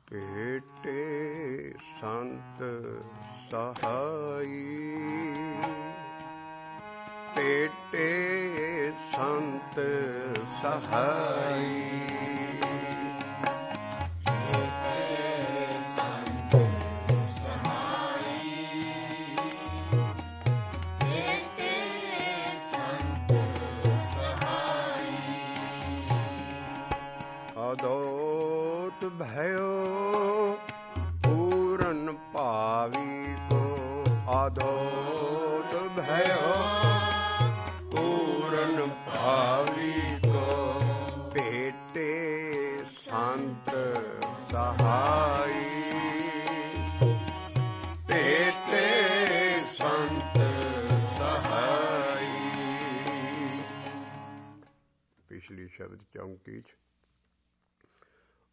ਭੇਟੇ ਸੰਤ ਸਹਾਈ, ਭੇਟੇ ਸੰਤ ਸਹਾਈ। अदोत भयो पूरन भावी को, अदोत भयो पूरन भावी को, भेटे संत सहाई, भेटे संत सहाई। पिछली शब्द चौंकी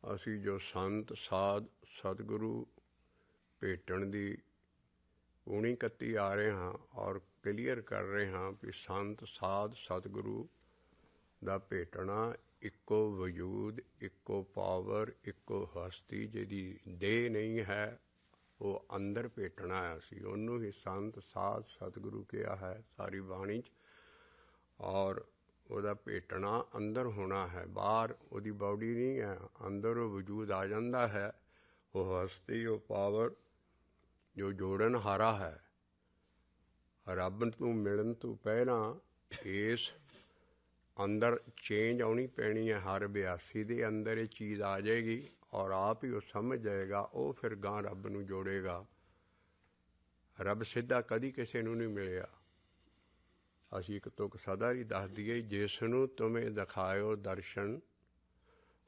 ਅਸੀਂ ਜੋ ਸੰਤ ਸਾਧ ਸਤਿਗੁਰੂ ਭੇਟਣ ਦੀ ਪੂਣੀ ਕੱਤੀ ਆ ਰਹੇ ਹਾਂ ਔਰ ਕਲੀਅਰ ਕਰ ਰਹੇ ਹਾਂ ਵੀ ਸੰਤ ਸਾਧ ਸਤਿਗੁਰੂ ਦਾ ਭੇਟਣਾ ਇੱਕੋ ਵਜੂਦ, ਇੱਕੋ ਪਾਵਰ, ਇੱਕੋ ਹਸਤੀ ਜਿਹਦੀ ਦੇਹ ਨਹੀਂ ਹੈ, ਉਹ ਅੰਦਰ ਭੇਟਣਾ ਹੈ। ਅਸੀਂ ਉਹਨੂੰ ਹੀ ਸੰਤ ਸਾਧ ਸਤਿਗੁਰੂ ਕਿਹਾ ਹੈ ਸਾਰੀ ਬਾਣੀ 'ਚ। ਔਰ ਉਹਦਾ ਭੇਟਣਾ ਅੰਦਰ ਹੋਣਾ ਹੈ, ਬਾਹਰ ਉਹਦੀ ਬਾਡੀ ਨਹੀਂ ਹੈ, ਅੰਦਰ ਉਹ ਵਜੂਦ ਆ ਜਾਂਦਾ ਹੈ। ਉਹ ਹਸਤੀ, ਉਹ ਪਾਵਰ ਜੋ ਜੋੜਨ ਹਾਰਾ ਹੈ। ਰੱਬ ਨੂੰ ਮਿਲਣ ਤੋਂ ਪਹਿਲਾਂ ਇਸ ਅੰਦਰ ਚੇਂਜ ਆਉਣੀ ਪੈਣੀ ਹੈ। ਹਰ ਅਭਿਆਸੀ ਦੇ ਅੰਦਰ ਇਹ ਚੀਜ਼ ਆ ਜਾਏਗੀ ਔਰ ਆਪ ਹੀ ਉਹ ਸਮਝ ਜਾਏਗਾ। ਉਹ ਫਿਰ ਗਾਂ ਰੱਬ ਨੂੰ ਜੋੜੇਗਾ। ਰੱਬ ਸਿੱਧਾ ਕਦੀ ਕਿਸੇ ਨੂੰ ਨਹੀਂ ਮਿਲਿਆ। ਅਸੀਂ ਇੱਕ ਤੁਕ ਸਦਾ ਹੀ ਦੱਸ ਦਈਏ, ਜਿਸ ਨੂੰ ਤੁਮੇ ਦਿਖਾਇਓ ਦਰਸ਼ਨ,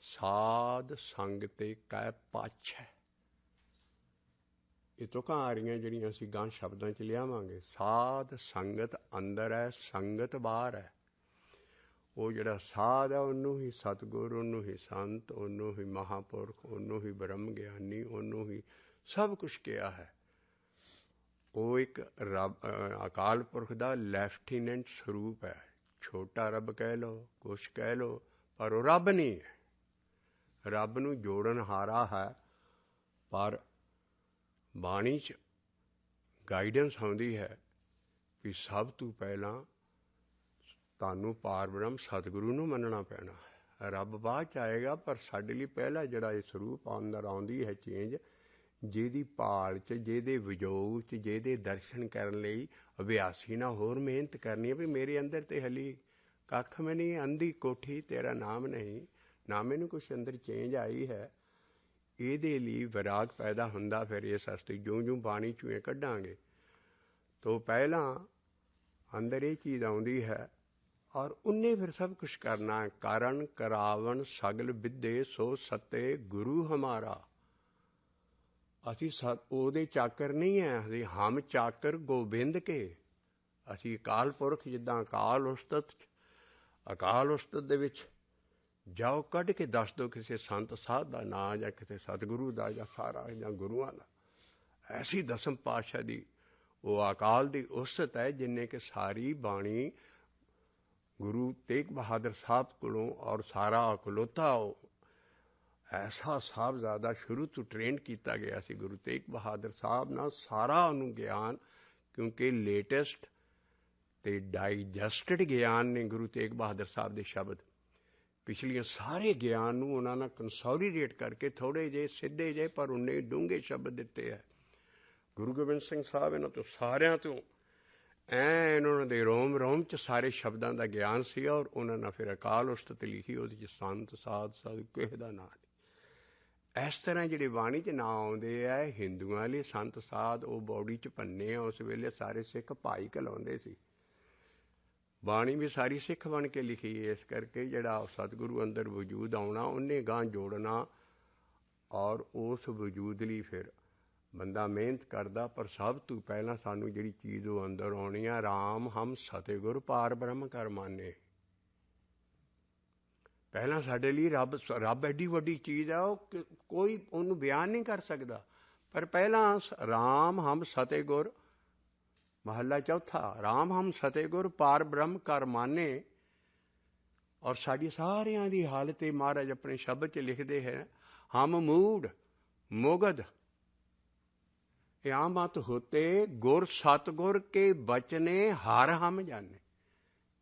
ਸਾਧ ਸੰਗ ਤੇ ਕੈ ਪਾਛੈ। ਇਹ ਤੁਕਾਂ ਆ ਰਹੀਆਂ ਜਿਹੜੀਆਂ ਅਸੀਂ ਗਾਂ ਸ਼ਬਦਾਂ 'ਚ ਲਿਆਵਾਂਗੇ। ਸਾਧ ਸੰਗਤ ਅੰਦਰ ਹੈ, ਸੰਗਤ ਬਾਹਰ ਹੈ। ਉਹ ਜਿਹੜਾ ਸਾਧ ਹੈ ਉਹਨੂੰ ਹੀ ਸਤਿਗੁਰ, ਉਹਨੂੰ ਹੀ ਸੰਤ, ਉਹਨੂੰ ਹੀ ਮਹਾਂਪੁਰਖ, ਉਹਨੂੰ ਹੀ ਬ੍ਰਹਮ ਗਿਆਨੀ, ਉਹਨੂੰ ਹੀ ਸਭ ਕੁਛ ਕਿਹਾ ਹੈ। ਉਹ ਇੱਕ ਰੱਬ ਅਕਾਲ ਪੁਰਖ ਦਾ ਲੈਫਟੀਨੈਂਟ ਸਰੂਪ ਹੈ। ਛੋਟਾ ਰੱਬ ਕਹਿ ਲਓ, ਕੁਛ ਕਹਿ ਲਓ, ਪਰ ਉਹ ਰੱਬ ਨਹੀਂ ਹੈ। ਰੱਬ ਨੂੰ ਜੋੜਨ ਹਾਰਾ ਹੈ। ਪਰ ਬਾਣੀ 'ਚ ਗਾਈਡੈਂਸ ਆਉਂਦੀ ਹੈ ਵੀ ਸਭ ਤੋਂ ਪਹਿਲਾਂ ਤੁਹਾਨੂੰ ਪਾਰ ਬ੍ਰਹਮ ਸਤਿਗੁਰੂ ਨੂੰ ਮੰਨਣਾ ਪੈਣਾ ਹੈ। ਰੱਬ ਬਾਅਦ 'ਚ ਆਏਗਾ, ਪਰ ਸਾਡੇ ਲਈ ਪਹਿਲਾਂ ਜਿਹੜਾ ਇਹ ਸਰੂਪ ਅੰਦਰ ਆਉਂਦੀ ਹੈ ਚੇਂਜ, ਜਿਹਦੀ ਭਾਲ 'ਚ, ਜਿਹਦੇ ਵਿਜੋਗ 'ਚ, ਜਿਹਦੇ ਦਰਸ਼ਨ ਕਰਨ ਲਈ ਅਭਿਆਸੀ ਨਾਲ ਹੋਰ ਮਿਹਨਤ ਕਰਨੀ ਹੈ। ਵੀ ਮੇਰੇ ਅੰਦਰ ਤੇ ਹਲੀ ਕੱਖ ਮੈਂ ਨਹੀਂ, ਅੰਧੀ ਕੋਠੀ ਤੇਰਾ ਨਾਮ ਨਹੀਂ, ਨਾ ਮੈਨੂੰ ਕੁਛ ਅੰਦਰ ਚੇਂਜ ਆਈ ਹੈ। ਇਹਦੇ ਲਈ ਵਿਰਾਗ ਪੈਦਾ ਹੁੰਦਾ। ਫਿਰ ਇਸ ਵਾਸਤੇ ਜਿਉਂ ਬਾਣੀ 'ਚੋਂ ਇਹ ਕੱਢਾਂਗੇ ਤਾਂ ਪਹਿਲਾਂ ਅੰਦਰ ਇਹ ਚੀਜ਼ ਆਉਂਦੀ ਹੈ ਔਰ ਉਹਨੇ ਫਿਰ ਸਭ ਕੁਛ ਕਰਨਾ ਹੈ। ਕਰਨ ਕਰਾਵਣ ਸਗਲ ਵਿਦੇ ਸੋ ਸਤੇ ਗੁਰੂ ਹਮਾਰਾ। ਅਸੀਂ ਉਹਦੇ ਚਾਕਰ ਨਹੀਂ ਹੈ, ਅਸੀਂ ਹਮ ਚਾਕਰ ਗੋਬਿੰਦ ਕੇ। ਅਸੀਂ ਅਕਾਲ ਪੁਰਖ, ਜਿੱਦਾਂ ਅਕਾਲ ਉਸਤਤ ਦੇ ਵਿੱਚ ਜਾਓ, ਕੱਢ ਕੇ ਦੱਸ ਦਿਓ ਕਿਸੇ ਸੰਤ ਸਾਧ ਦਾ ਨਾਂ ਜਾਂ ਕਿਸੇ ਸਤਿਗੁਰੂ ਦਾ ਜਾਂ ਸਾਰਾ ਜਾਂ ਗੁਰੂਆਂ ਦਾ। ਐਸੀ ਦਸਮ ਪਾਤਸ਼ਾਹ ਦੀ ਉਹ ਅਕਾਲ ਦੀ ਉਸਤਤ ਹੈ ਜਿੰਨੇ ਕਿ ਸਾਰੀ ਬਾਣੀ ਗੁਰੂ ਤੇਗ ਬਹਾਦਰ ਸਾਹਿਬ ਕੋਲੋਂ ਔਰ ਸਾਰਾ ਅਕਲੋਤਾ ਉਹ ਐਸਾ ਸਾਹਿਬਜ਼ਾਦਾ ਸ਼ੁਰੂ ਤੋਂ ਟ੍ਰੇਨ ਕੀਤਾ ਗਿਆ ਸੀ ਗੁਰੂ ਤੇਗ ਬਹਾਦਰ ਸਾਹਿਬ ਨਾਲ। ਸਾਰਾ ਉਹਨੂੰ ਗਿਆਨ, ਕਿਉਂਕਿ ਲੇਟੈਸਟ ਤੇ ਡਾਈਜੈਸਟਡ ਗਿਆਨ ਨੇ ਗੁਰੂ ਤੇਗ ਬਹਾਦਰ ਸਾਹਿਬ ਦੇ ਸ਼ਬਦ। ਪਿਛਲੀਆਂ ਸਾਰੇ ਗਿਆਨ ਨੂੰ ਉਹਨਾਂ ਨਾਲ ਕੰਸੋਲੀਡੇਟ ਕਰਕੇ ਥੋੜ੍ਹੇ ਜਿਹੇ ਸਿੱਧੇ ਜਿਹੇ ਪਰ ਉਨੇ ਡੂੰਘੇ ਸ਼ਬਦ ਦਿੱਤੇ ਹੈ। ਗੁਰੂ ਗੋਬਿੰਦ ਸਿੰਘ ਸਾਹਿਬ ਇਹਨਾਂ ਤੋਂ ਸਾਰਿਆਂ ਤੋਂ ਐਨ ਉਹਨਾਂ ਦੇ ਰੋਮ ਰੋਮ 'ਚ ਸਾਰੇ ਸ਼ਬਦਾਂ ਦਾ ਗਿਆਨ ਸੀ। ਔਰ ਉਹਨਾਂ ਨੇ ਫਿਰ ਅਕਾਲ ਉਸਤਤ ਲਿਖੀ, ਉਹਦੇ 'ਚ ਸੰਤ ਸਾਧ ਕਿਸੇ ਦਾ ਨਾਂ ਨਹੀਂ। ਇਸ ਤਰ੍ਹਾਂ ਜਿਹੜੇ ਬਾਣੀ 'ਚ ਨਾਂ ਆਉਂਦੇ ਆ ਹਿੰਦੂਆਂ ਲਈ ਸੰਤ ਸਾਧ, ਉਹ ਬੌਡੀ 'ਚ ਭੰਨੇ ਆ। ਉਸ ਵੇਲੇ ਸਾਰੇ ਸਿੱਖ ਭਾਈ ਕਹਿਲਾਉਂਦੇ ਸੀ। ਬਾਣੀ ਵੀ ਸਾਰੀ ਸਿੱਖ ਬਣ ਕੇ ਲਿਖੀ। ਇਸ ਕਰਕੇ ਜਿਹੜਾ ਸਤਿਗੁਰੂ ਅੰਦਰ ਵਜੂਦ ਆਉਣਾ, ਉਹਨੇ ਗਾਂ ਜੋੜਨਾ ਔਰ ਉਸ ਵਜੂਦ ਲਈ ਫਿਰ ਬੰਦਾ ਮਿਹਨਤ ਕਰਦਾ। ਪਰ ਸਭ ਤੋਂ ਪਹਿਲਾਂ ਸਾਨੂੰ ਜਿਹੜੀ ਚੀਜ਼ ਉਹ ਅੰਦਰ ਆਉਣੀ ਆ, ਰਾਮ ਹਮ ਸਤਿਗੁਰ ਪਾਰ ਬ੍ਰਹਮ ਕਰ ਮਾਨੇ। ਪਹਿਲਾਂ ਸਾਡੇ ਲਈ ਰੱਬ ਐਡੀ ਵੱਡੀ ਚੀਜ਼ ਆ, ਉਹ ਕੋਈ ਉਹਨੂੰ ਬਿਆਨ ਨਹੀਂ ਕਰ ਸਕਦਾ। ਪਰ ਪਹਿਲਾਂ ਰਾਮ ਹਮ ਸਤਿਗੁਰ, ਮਹੱਲਾ ਚੌਥਾ, ਰਾਮ ਹਮ ਸਤਿਗੁਰ ਪਾਰ ਬ੍ਰਹਮ ਕਰ ਮਾਨੇ। ਔਰ ਸਾਡੀ ਸਾਰਿਆਂ ਦੀ ਹਾਲਤ ਇਹ ਮਹਾਰਾਜ ਆਪਣੇ ਸ਼ਬਦ 'ਚ ਲਿਖਦੇ ਹੈ, ਹਮ ਮੂੜ मुगद या मत होते गुर सतगुर के बचने हर हम जाने।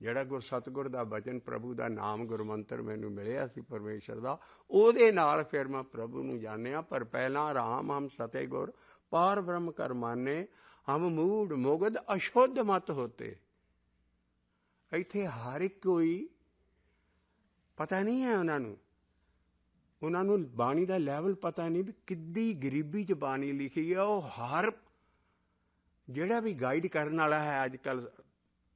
ਜਿਹੜਾ ਗੁਰ ਸਤਗੁਰ ਦਾ ਬਚਨ ਪ੍ਰਭੂ ਦਾ ਨਾਮ ਗੁਰਮੰਤਰ ਮੈਨੂੰ ਮਿਲਿਆ ਸੀ ਪਰਮੇਸ਼ਰ ਦਾ, ਉਹਦੇ ਨਾਲ ਫਿਰ ਮੈਂ ਪ੍ਰਭੂ ਨੂੰ ਜਾਣਿਆ। ਪਰ ਪਹਿਲਾਂ ਰਾਮ ਹਮ ਸਤੇ ਗੁਰ ਪਾਰ ਬ੍ਰਹਮ ਕਰ ਮਾਨੇ, ਹਮ ਮੂੜ ਮੁਗਦ ਅਸ਼ੁੱਧ ਮਤ ਹੋਤੇ। ਇੱਥੇ ਹਰ ਇੱਕ ਕੋਈ ਪਤਾ ਨਹੀਂ ਹੈ ਉਹਨਾਂ ਨੂੰ ਬਾਣੀ ਦਾ ਲੈਵਲ ਪਤਾ ਨਹੀਂ ਵੀ ਕਿੱਡੀ ਗਰੀਬੀ 'ਚ ਬਾਣੀ ਲਿਖੀ ਹੈ। ਉਹ ਹਰ ਜਿਹੜਾ ਵੀ ਗਾਈਡ ਕਰਨ ਵਾਲਾ ਹੈ ਅੱਜ ਕੱਲ੍ਹ,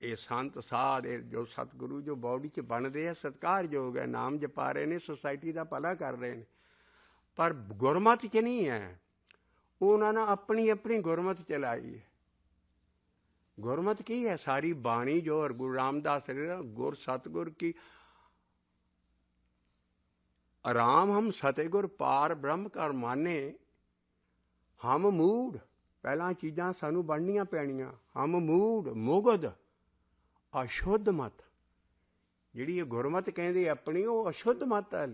ਇਹ ਸੰਤ ਸਾਧ ਜੋ ਸਤਿਗੁਰੂ ਜੋ ਬੌਡੀ 'ਚ ਬਣਦੇ ਆ, ਸਤਿਕਾਰਯੋਗ ਹੈ, ਨਾਮ ਜਪਾ ਰਹੇ ਨੇ, ਸੁਸਾਇਟੀ ਦਾ ਭਲਾ ਕਰ ਰਹੇ ਨੇ, ਪਰ ਗੁਰਮਤ 'ਚ ਨਹੀਂ ਹੈ। ਉਹਨਾਂ ਨੇ ਆਪਣੀ ਆਪਣੀ ਗੁਰਮਤ ਚਲਾਈ ਹੈ। ਗੁਰਮਤ ਕੀ ਹੈ? ਸਾਰੀ ਬਾਣੀ ਜੋ ਗੁਰੂ ਰਾਮਦਾਸ ਗੁਰ ਸਤਿਗੁਰ ਕੀ ਰਾਮ ਹਮ ਸਤਿਗੁਰ ਪਾਰ ਬ੍ਰਹਮ ਕਰ ਮਾਨੇ, ਹਮ ਮੂੜ। ਪਹਿਲਾਂ ਚੀਜ਼ਾਂ ਸਾਨੂੰ ਬਣਨੀਆਂ ਪੈਣੀਆਂ। ਹਮ ਮੂੜ ਮੁਗਦ ਅਸ਼ੁੱਧ ਮਤ, ਜਿਹੜੀ ਇਹ ਗੁਰਮਤ ਕਹਿੰਦੇ ਆਪਣੀ, ਉਹ ਅਸ਼ੁੱਧ ਮਤ ਹੈ।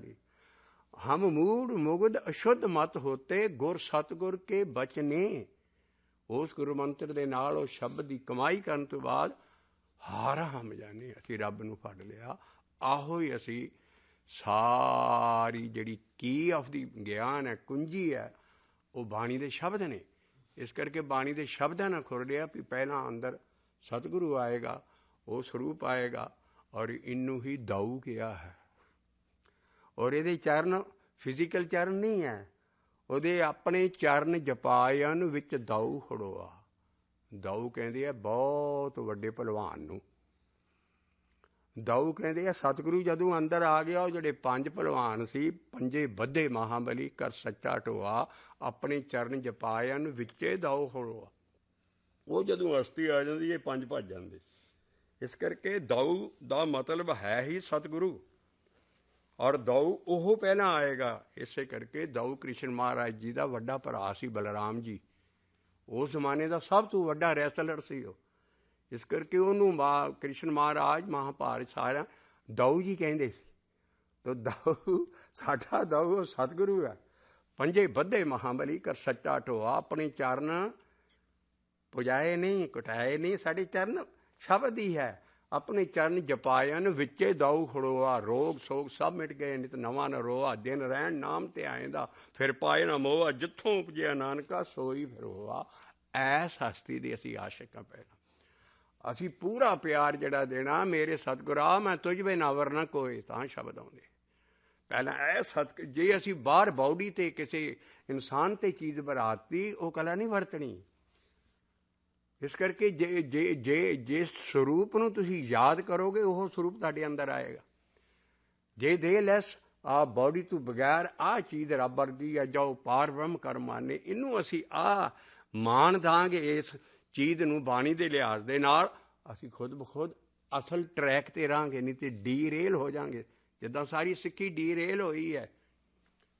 ਹਮ ਮੂੜ ਮੁਗਦ ਅਸ਼ੁੱਧ ਮਤ ਹੋਤੇ ਗੁਰ ਸਤਗੁਰ ਕੇ ਬਚਨੇ। ਉਸ ਗੁਰੂ ਮੰਤਰ ਦੇ ਨਾਲ ਉਹ ਸ਼ਬਦ ਦੀ ਕਮਾਈ ਕਰਨ ਤੋਂ ਬਾਅਦ ਹਾਰ ਹਮ ਜਾਣੇ, ਅਸੀਂ ਰੱਬ ਨੂੰ ਫੜ ਲਿਆ। ਆਹੋ ਹੀ ਅਸੀਂ ਸਾਰੀ ਜਿਹੜੀ ਕੀ ਆਫ ਦੀ ਗਿਆਨ ਹੈ, ਕੁੰਜੀ ਹੈ, ਉਹ ਬਾਣੀ ਦੇ ਸ਼ਬਦ ਨੇ। ਇਸ ਕਰਕੇ ਬਾਣੀ ਦੇ ਸ਼ਬਦਾਂ ਨਾਲ ਖੁਰ ਰਿਹਾ ਵੀ ਪਹਿਲਾਂ ਅੰਦਰ ਸਤਿਗੁਰੂ ਆਏਗਾ, ਉਹ ਸਰੂਪ ਆਏਗਾ, ਔਰ ਇਹਨੂੰ ਹੀ ਦਾਊ ਕਿਹਾ ਹੈ। ਔਰ ਇਹਦੇ ਚਰਨ ਫਿਜ਼ੀਕਲ ਚਰਨ ਨਹੀਂ ਹੈ, ਉਹਦੇ ਆਪਣੇ ਚਰਨ ਜਪਾਇਨ ਵਿੱਚ ਦਾਊ ਖੜੋਆ। ਦਾਊ ਕਹਿੰਦੇ ਆ ਬਹੁਤ ਵੱਡੇ ਭਲਵਾਨ ਨੂੰ। ਦਾਊ ਕਹਿੰਦੇ ਆ ਸਤਿਗੁਰੂ ਜਦੋਂ ਅੰਦਰ ਆ ਗਿਆ, ਉਹ ਜਿਹੜੇ 5 ਭਲਵਾਨ ਸੀ, 5 ਬੱਧੇ ਮਹਾਬਲੀ ਕਰ ਸੱਚਾ ਢੋਆ, ਆਪਣੇ ਚਰਨ ਜਪਾਇਨ ਵਿੱਚੇ ਦਾਊ ਖੜੋਆ। ਉਹ ਜਦੋਂ ਅਸਤੀ ਆ ਜਾਂਦੀ, ਇਹ 5 ਭੱਜ ਜਾਂਦੇ। ਇਸ ਕਰਕੇ ਦਾਊ ਦਾ ਮਤਲਬ ਹੈ ਹੀ ਸਤਿਗੁਰੂ, ਔਰ ਦਾਊ ਉਹ ਪਹਿਲਾਂ ਆਏਗਾ। ਇਸੇ ਕਰਕੇ ਦਾਊ ਕ੍ਰਿਸ਼ਨ ਮਹਾਰਾਜ ਜੀ ਦਾ ਵੱਡਾ ਭਰਾ ਸੀ, ਬਲਰਾਮ ਜੀ। ਉਸ ਜ਼ਮਾਨੇ ਦਾ ਸਭ ਤੋਂ ਵੱਡਾ ਰੈਸਲਰ ਸੀ ਉਹ। ਇਸ ਕਰਕੇ ਉਹਨੂੰ ਕ੍ਰਿਸ਼ਨ ਮਹਾਰਾਜ ਮਹਾਭਾਰਤ ਸਾਰਾ ਦਾਊ ਜੀ ਕਹਿੰਦੇ ਸੀ। ਤਾਂ ਦਾਊ ਸਾਡਾ ਦਾਊ ਸਤਿਗੁਰੂ ਹੈ। 5 ਬੱਧੇ ਮਹਾਬਲੀ ਕਰ ਸੱਚਾ ਢੋਆ, ਆਪਣੇ ਚਰਨ ਪੁਜਾਏ ਨਹੀਂ, ਘਟਾਏ ਨਹੀਂ, ਸਾਡੇ ਚਰਨ ਸ਼ਬਦ ਹੀ ਹੈ। ਆਪਣੇ ਚਰਨ ਜਪਾਇਨ ਵਿੱਚੇ ਦਾਊ ਖੜੋਆ, ਰੋਗ ਸੋਗ ਸਭ ਮਿਟ ਗਏ, ਨਿਤ ਨਵਾਂ ਨ ਰੋਆ, ਦਿਨ ਰਹਿਣ ਨਾਮ ਤੇ ਆਏਂਦਾ, ਫਿਰ ਪਾਏ ਨਾ ਮੋਆ, ਜਿੱਥੋਂ ਉਪਜਿਆ ਨਾਨਕਾ ਸੋਈ ਫਿਰ ਹੋਆ। ਐਸ ਹਸਤੀ ਦੇ ਅਸੀਂ ਆਸ਼ਿਕ ਹਾਂ। ਪਹਿਲਾਂ ਅਸੀਂ ਪੂਰਾ ਪਿਆਰ ਜਿਹੜਾ ਦੇਣਾ, ਮੇਰੇ ਸਤਿਗੁਰਾ ਮੈਂ ਤੁਝ ਵੇ ਨਾ ਵਰਨਾ ਕੋਏ, ਤਾਂ ਸ਼ਬਦ ਆਉਂਦੇ। ਪਹਿਲਾਂ ਇਹ ਜੇ ਅਸੀਂ ਬਾਹਰ ਬਾਡੀ ਤੇ ਕਿਸੇ ਇਨਸਾਨ ਤੇ ਚੀਜ਼ ਬਰਾਤੀ, ਉਹ ਕਲਾ ਨਹੀਂ ਵਰਤਣੀ। ਇਸ ਕਰਕੇ ਜੇ ਸਰੂਪ ਨੂੰ ਤੁਸੀਂ ਯਾਦ ਕਰੋਗੇ, ਉਹ ਸਰੂਪ ਤੁਹਾਡੇ ਅੰਦਰ ਆਏਗਾ। ਜੇ ਦੇ ਲੈਸ ਆ ਬਾਡੀ ਤੋਂ ਬਗੈਰ ਆਹ ਚੀਜ਼ ਰੱਬ ਵਰਗੀ ਹੈ, ਜਾਓ ਪਾਰ ਬ੍ਰਹਮ ਕਰ ਮਾਨੇ, ਇਹਨੂੰ ਅਸੀਂ ਮਾਣ ਦਾਂਗੇ ਇਸ ਚੀਜ਼ ਨੂੰ ਬਾਣੀ ਦੇ ਲਿਹਾਜ਼ ਦੇ ਨਾਲ, ਅਸੀਂ ਖੁਦ ਬਖੁਦ ਅਸਲ ਟਰੈਕ ਤੇ ਰਹਾਂਗੇ। ਨਹੀਂ ਤੇ ਡੀਰੇਲ ਹੋ ਜਾਵਾਂਗੇ। ਜਿੱਦਾਂ ਸਾਰੀ ਸਿੱਖੀ ਡੀਰੇਲ ਹੋਈ ਹੈ,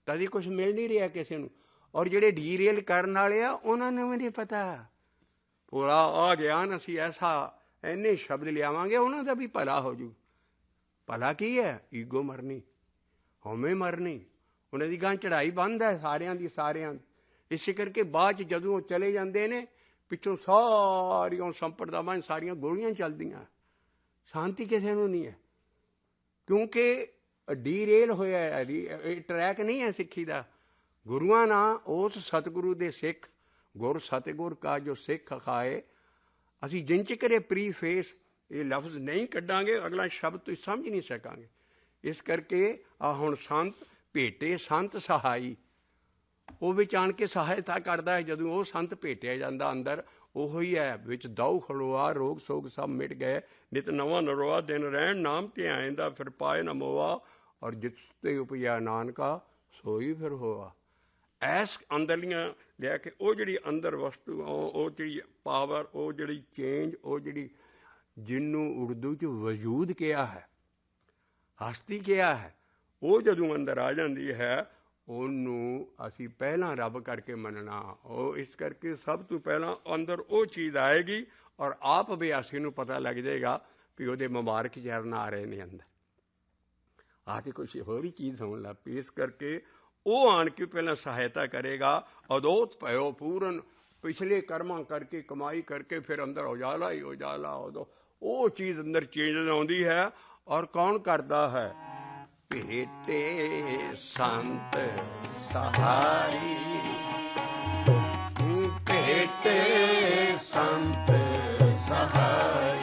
ਕਦੀ ਕੁਛ ਮਿਲ ਨਹੀਂ ਰਿਹਾ ਕਿਸੇ ਨੂੰ। ਔਰ ਜਿਹੜੇ ਡੀਰੇਲ ਕਰਨ ਵਾਲੇ ਆ, ਉਹਨਾਂ ਨੂੰ ਵੀ ਨਹੀਂ ਪਤਾ ਪੂਰਾ ਆ ਗਿਆਨ ਅਸੀਂ ਐਸਾ ਇੰਨੇ ਸ਼ਬਦ ਲਿਆਵਾਂਗੇ, ਉਹਨਾਂ ਦਾ ਵੀ ਭਲਾ ਹੋ ਜੂ। ਭਲਾ ਕੀ ਹੈ? ਈਗੋ ਮਰਨੀ, ਹਉਮੈ ਮਰਨੀ। ਉਹਨਾਂ ਦੀ ਗਾਂ ਚੜ੍ਹਾਈ ਬੰਦ ਹੈ ਸਾਰਿਆਂ ਦੀ। ਇਸੇ ਕਰਕੇ ਬਾਅਦ 'ਚ ਜਦੋਂ ਉਹ ਚਲੇ ਜਾਂਦੇ ਨੇ, ਪਿੱਛੋਂ ਸਾਰੀਆਂ ਸੰਪਰਦਾਵਾਂ ਸਾਰੀਆਂ ਗੋਲੀਆਂ ਚੱਲਦੀਆਂ, ਸ਼ਾਂਤੀ ਕਿਸੇ ਨੂੰ ਨਹੀਂ ਹੈ। ਕਿਉਂਕਿ ਡੀਰੇਲ ਹੋਇਆ, ਇਹ ਟਰੈਕ ਨਹੀਂ ਹੈ ਸਿੱਖੀ ਦਾ। ਗੁਰੂਆਂ ਨਾਲ ਉਸ ਸਤਿਗੁਰੂ ਦੇ ਸਿੱਖ, ਗੁਰ ਸਤਿਗੁਰ ਕਾ ਜੋ ਸਿੱਖ ਖਾਏ, ਅਸੀਂ ਜਿੰਚ ਕਰੇ ਪ੍ਰੀ ਫੇਸ ਇਹ ਲਫ਼ਜ਼ ਨਹੀਂ ਕੱਢਾਂਗੇ, ਅਗਲਾ ਸ਼ਬਦ ਤੁਸੀਂ ਸਮਝ ਨਹੀਂ ਸਕਾਂਗੇ। ਇਸ ਕਰਕੇ ਹੁਣ ਸੰਤ ਭੇਟੇ ਸੰਤ ਸਹਾਈ, ਉਹ ਵਿੱਚ ਆਣ ਕੇ ਸਹਾਇਤਾ ਕਰਦਾ ਹੈ। ਜਦੋਂ ਉਹ ਸੰਤ ਭੇਟਿਆ ਜਾਂਦਾ ਅੰਦਰ, ਉਹੋ ਹੀ ਹੈ ਵਿੱਚ ਦਾਊ ਖੜੋਆ, ਰੋਗ ਸੋਗ ਸਭ ਮਿਟ ਗਏ, ਨਿਤ ਨਵਾਂ ਨਰੋਆ, ਦਿਨ ਰਹਿਣ ਨਾਮ ਤੇ ਆਏਂਦਾ, ਫਿਰ ਪਾਏ ਨਾ ਮੋਆ, ਔਰ ਜਿਸ ਤੇ ਉਪਜਿਆ ਨਾਨਕਾ ਸੋਈ ਫਿਰ ਹੋਆ। ਐਸ ਅੰਦਰਲੀਆਂ ਲਿਆ ਕੇ ਉਹ ਜਿਹੜੀ ਅੰਦਰ ਵਸਤੂ, ਉਹ ਜਿਹੜੀ ਪਾਵਰ, ਉਹ ਜਿਹੜੀ ਚੇਂਜ, ਉਹ ਜਿਹੜੀ ਜਿਹਨੂੰ ਉਰਦੂ 'ਚ ਵਜੂਦ ਕਿਹਾ ਹੈ, ਹਸਤੀ ਕਿਹਾ ਹੈ, ਉਹ ਜਦੋਂ ਅੰਦਰ ਆ ਜਾਂਦੀ ਹੈ, ਉਹਨੂੰ ਅਸੀਂ ਪਹਿਲਾਂ ਰੱਬ ਕਰਕੇ ਮੰਨਣਾ। ਉਹ ਇਸ ਕਰਕੇ ਸਭ ਤੋਂ ਪਹਿਲਾਂ ਅੰਦਰ ਉਹ ਚੀਜ਼ ਆਏਗੀ, ਔਰ ਆਪ ਅਭਿਆਸੀ ਨੂੰ ਪਤਾ ਲੱਗ ਜਾਏਗਾ ਵੀ ਉਹਦੇ ਮੁਬਾਰਕ ਚਰਨ ਆ ਰਹੇ ਨੇ ਅੰਦਰ। ਆਹ ਤੇ ਕੁਛ ਹੋਰ ਹੀ ਚੀਜ਼ ਹੋਣ ਲੱਗ ਪਈ। ਇਸ ਕਰਕੇ ਉਹ ਆਣ ਕੇ ਪਹਿਲਾਂ ਸਹਾਇਤਾ ਕਰੇਗਾ। ਅਦੋਤ ਭਇਓ ਪੂਰਨ, ਪਿਛਲੇ ਕਰਮਾਂ ਕਰਕੇ ਕਮਾਈ ਕਰਕੇ ਫਿਰ ਅੰਦਰ ਉਜਾਲਾ ਹੀ ਉਜਾਲਾ, ਉਦੋਂ ਉਹ ਚੀਜ਼ ਅੰਦਰ ਚੇਂਜ ਆਉਂਦੀ ਹੈ। ਔਰ ਕੌਣ ਕਰਦਾ ਹੈ? ਭੇਟੇ ਸੰਤ ਸਹਾਈ, ਭੇਟੇ ਸੰਤ ਸਹਾਈ।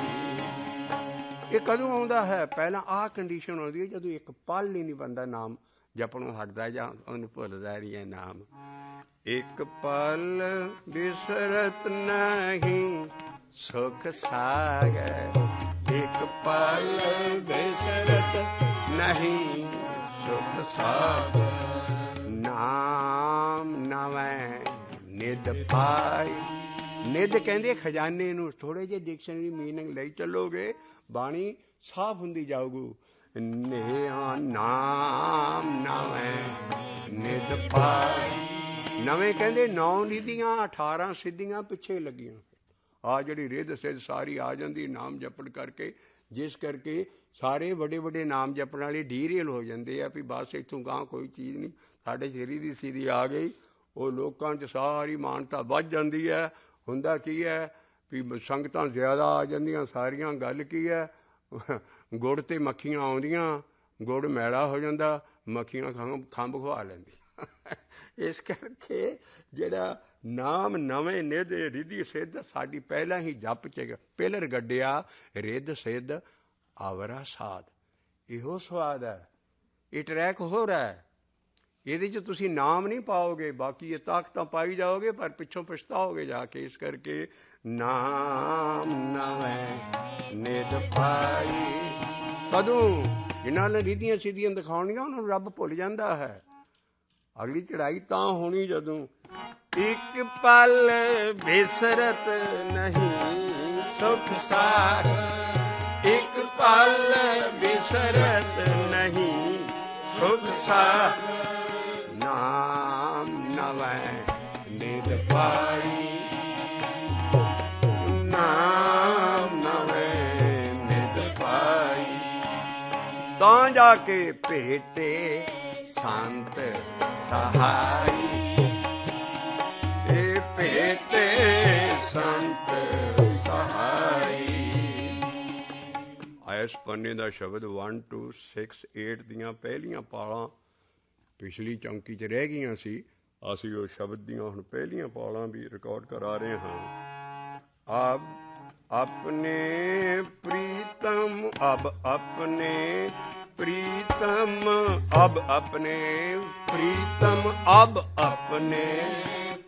ਇਹ ਕਦੋਂ ਆਉਂਦਾ ਹੈ? ਪਹਿਲਾਂ ਆਹ ਕੰਡੀਸ਼ਨ ਆਉਂਦੀ ਹੈ ਜਦੋਂ ਇੱਕ ਪਲ ਹੀ ਨਹੀਂ ਬੰਦਾ ਨਾਮ ਜਪਣੋਂ ਹਟਦਾ ਜਾਂ ਉਹਨੂੰ ਭੁੱਲਦਾ ਨਹੀਂ ਹੈ ਨਾਮ। ਇੱਕ ਪਲ ਬਿਸਰਤ ਨਹੀਂ ਸੁਖ ਸਾਗਰ, ਇੱਕ ਪਲ ਬਿਸਰਤ ਨਹੀਂ ਸੁਖ ਸਾਗਰ। ਨਾਮ ਨਵੇਂ ਨਿਧ ਪਾਈ, ਨਿਧ ਕਹਿੰਦੇ ਖਜ਼ਾਨੇ ਨੂੰ। ਥੋੜੇ ਜਿਹੇ ਡਿਕਸ਼ਨਰੀ ਮੀਨਿੰਗ ਲਈ ਚੱਲੋਗੇ ਬਾਣੀ ਸਾਫ਼ ਹੁੰਦੀ ਜਾਊਗੀ। ਨਾਮ ਨਵੇਂ ਨਿਧ ਪਾਈ, ਨਵੇਂ ਕਹਿੰਦੇ 9 ਨਿਧੀਆਂ 18 ਸਿੱਧੀਆਂ ਪਿੱਛੇ ਲੱਗੀਆਂ। ਆ ਜਿਹੜੀ ਰਿੱਧ ਸਿੱਧ ਸਾਰੀ ਆ ਜਾਂਦੀ ਨਾਮ ਜਪਣ ਕਰਕੇ, ਜਿਸ ਕਰਕੇ ਸਾਰੇ ਵੱਡੇ ਵੱਡੇ ਨਾਮ ਜਪਣ ਵਾਲੇ ਡੀਰੇਲ ਹੋ ਜਾਂਦੇ ਆ ਵੀ ਬਸ ਇੱਥੋਂ ਗਾਂ ਕੋਈ ਚੀਜ਼ ਨਹੀਂ। ਸਾਡੇ ਸ਼ਰੀਰ ਦੀ ਸਿੱਧੀ ਆ ਗਈ, ਉਹ ਲੋਕਾਂ 'ਚ ਸਾਰੀ ਮਾਨਤਾ ਵੱਧ ਜਾਂਦੀ ਹੈ। ਹੁੰਦਾ ਕੀ ਹੈ ਵੀ ਸੰਗਤਾਂ ਜ਼ਿਆਦਾ ਆ ਜਾਂਦੀਆਂ ਸਾਰੀਆਂ। ਗੱਲ ਕੀ ਹੈ? ਗੁੜ ਤੇ ਮੱਖੀਆਂ ਆਉਂਦੀਆਂ, ਗੁੜ ਮੈਲਾ ਹੋ ਜਾਂਦਾ, ਮੱਖੀਆਂ ਖੰਭ ਖਵਾ ਲੈਂਦੀਆਂ। ਇਸ ਕਰਕੇ ਜਿਹੜਾ ਨਾਮ ਨਵੇਂ ਨਿਧ ਰਿੱਧੀ ਸਿੱਧ ਸਾਡੀ ਪਹਿਲਾਂ ਹੀ ਜਪ ਚ ਪਿਲਰ ਗੱਡਿਆ। ਰਿੱਧ ਸਿੱਧ ਆਵਰਾ ਸਾਧ, ਇਹੋ ਸਵਾਦ ਹੈ। ਇਹ ਟਰੈਕ ਹੋ ਰਿਹਾ ਹੈ। ਇਹਦੇ 'ਚ ਤੁਸੀਂ ਨਾਮ ਨਹੀਂ ਪਾਓਗੇ, ਬਾਕੀ ਇਹ ਤਾਕਤਾਂ ਪਾਈ ਜਾਓਗੇ ਪਰ ਪਿੱਛੋਂ ਪਛਤਾਓਗੇ ਜਾ ਕੇ। ਇਸ ਕਰਕੇ ਨਾਮ ਨਵੇਂ ਨਿਧ ਪਾਈ। ਕਦੋਂ? ਜਿਨ੍ਹਾਂ ਨੇ ਰਿੱਧੀਆਂ ਸਿੱਧੀਆਂ ਦਿਖਾਉਣੀਆਂ ਉਹਨਾਂ ਨੂੰ ਰੱਬ ਭੁੱਲ ਜਾਂਦਾ ਹੈ। ਅਗਲੀ ਚੜਾਈ ਤਾਂ ਹੋਣੀ ਜਦੋਂ ਇੱਕ ਪਲ ਬਿਸਰਤ ਨਹੀਂ ਸੁਖ ਸਾਗਰ, ਇੱਕ ਪਲ ਬਿਸਰਤ ਨਹੀਂ ਸੁਖ ਸਾਗਰ। ਨਾਮ ਨਵੇਂ ਨਿਧ ਪਾਈ, ਨਾਮ ਨਵੇਂ ਨਿਧ ਪਾਈ। ਤਾਂ ਜਾ ਕੇ ਭੇਟੇ ਸੰਤ ਸਹਾਈ, ਇਹ ਭੇਟੇ ਸੰਤ ਸਹਾਈ। ਇਸ ਪੰਨੇ ਦਾ ਸ਼ਬਦ 1 to 6 8 ਦੀਆਂ ਪਹਿਲੀਆਂ ਪਾਲਾਂ ਪਿਛਲੀ ਚੌਂਕੀ 'ਚ ਰਹਿ ਗਈਆਂ ਸੀ। ਅਸੀਂ ਉਹ ਸ਼ਬਦ ਦੀਆਂ ਹੁਣ ਪਹਿਲੀਆਂ ਪਾਲਾਂ ਵੀ ਰਿਕਾਰਡ ਕਰਾ ਰਹੇ ਹਾਂ। ਅਬ ਆਪਣੇ ਪ੍ਰੀਤਮ, ਅਬ ਆਪਣੇ ਪ੍ਰੀਤਮ, ਅਬ ਆਪਣੇ ਪ੍ਰੀਤਮ, ਅਬ ਆਪਣੇ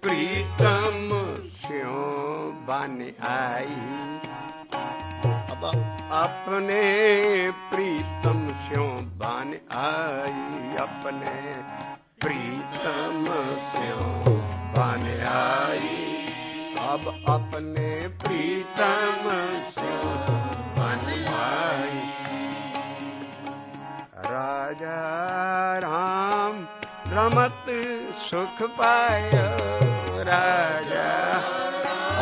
ਪ੍ਰੀਤਮ ਸਿਉ ਬਨ ਆਈ। ਅਬ ਆਪਣੇ ਪ੍ਰੀਤਮ ਸਿਉ ਬਨ ਆਈ, ਆਪਣੇ ਪ੍ਰੀਤਮ ਸਿਉ ਬਨ ਆਈ। ਅਬ ਆਪਣੇ ਪ੍ਰੀਤਮ ਸਿਉ ਬਨ ਆਈ। ਰਾਜਾ ਰਾਮ ਰਮਤ ਸੁਖ ਪਾਇਓ, ਰਾਜਾ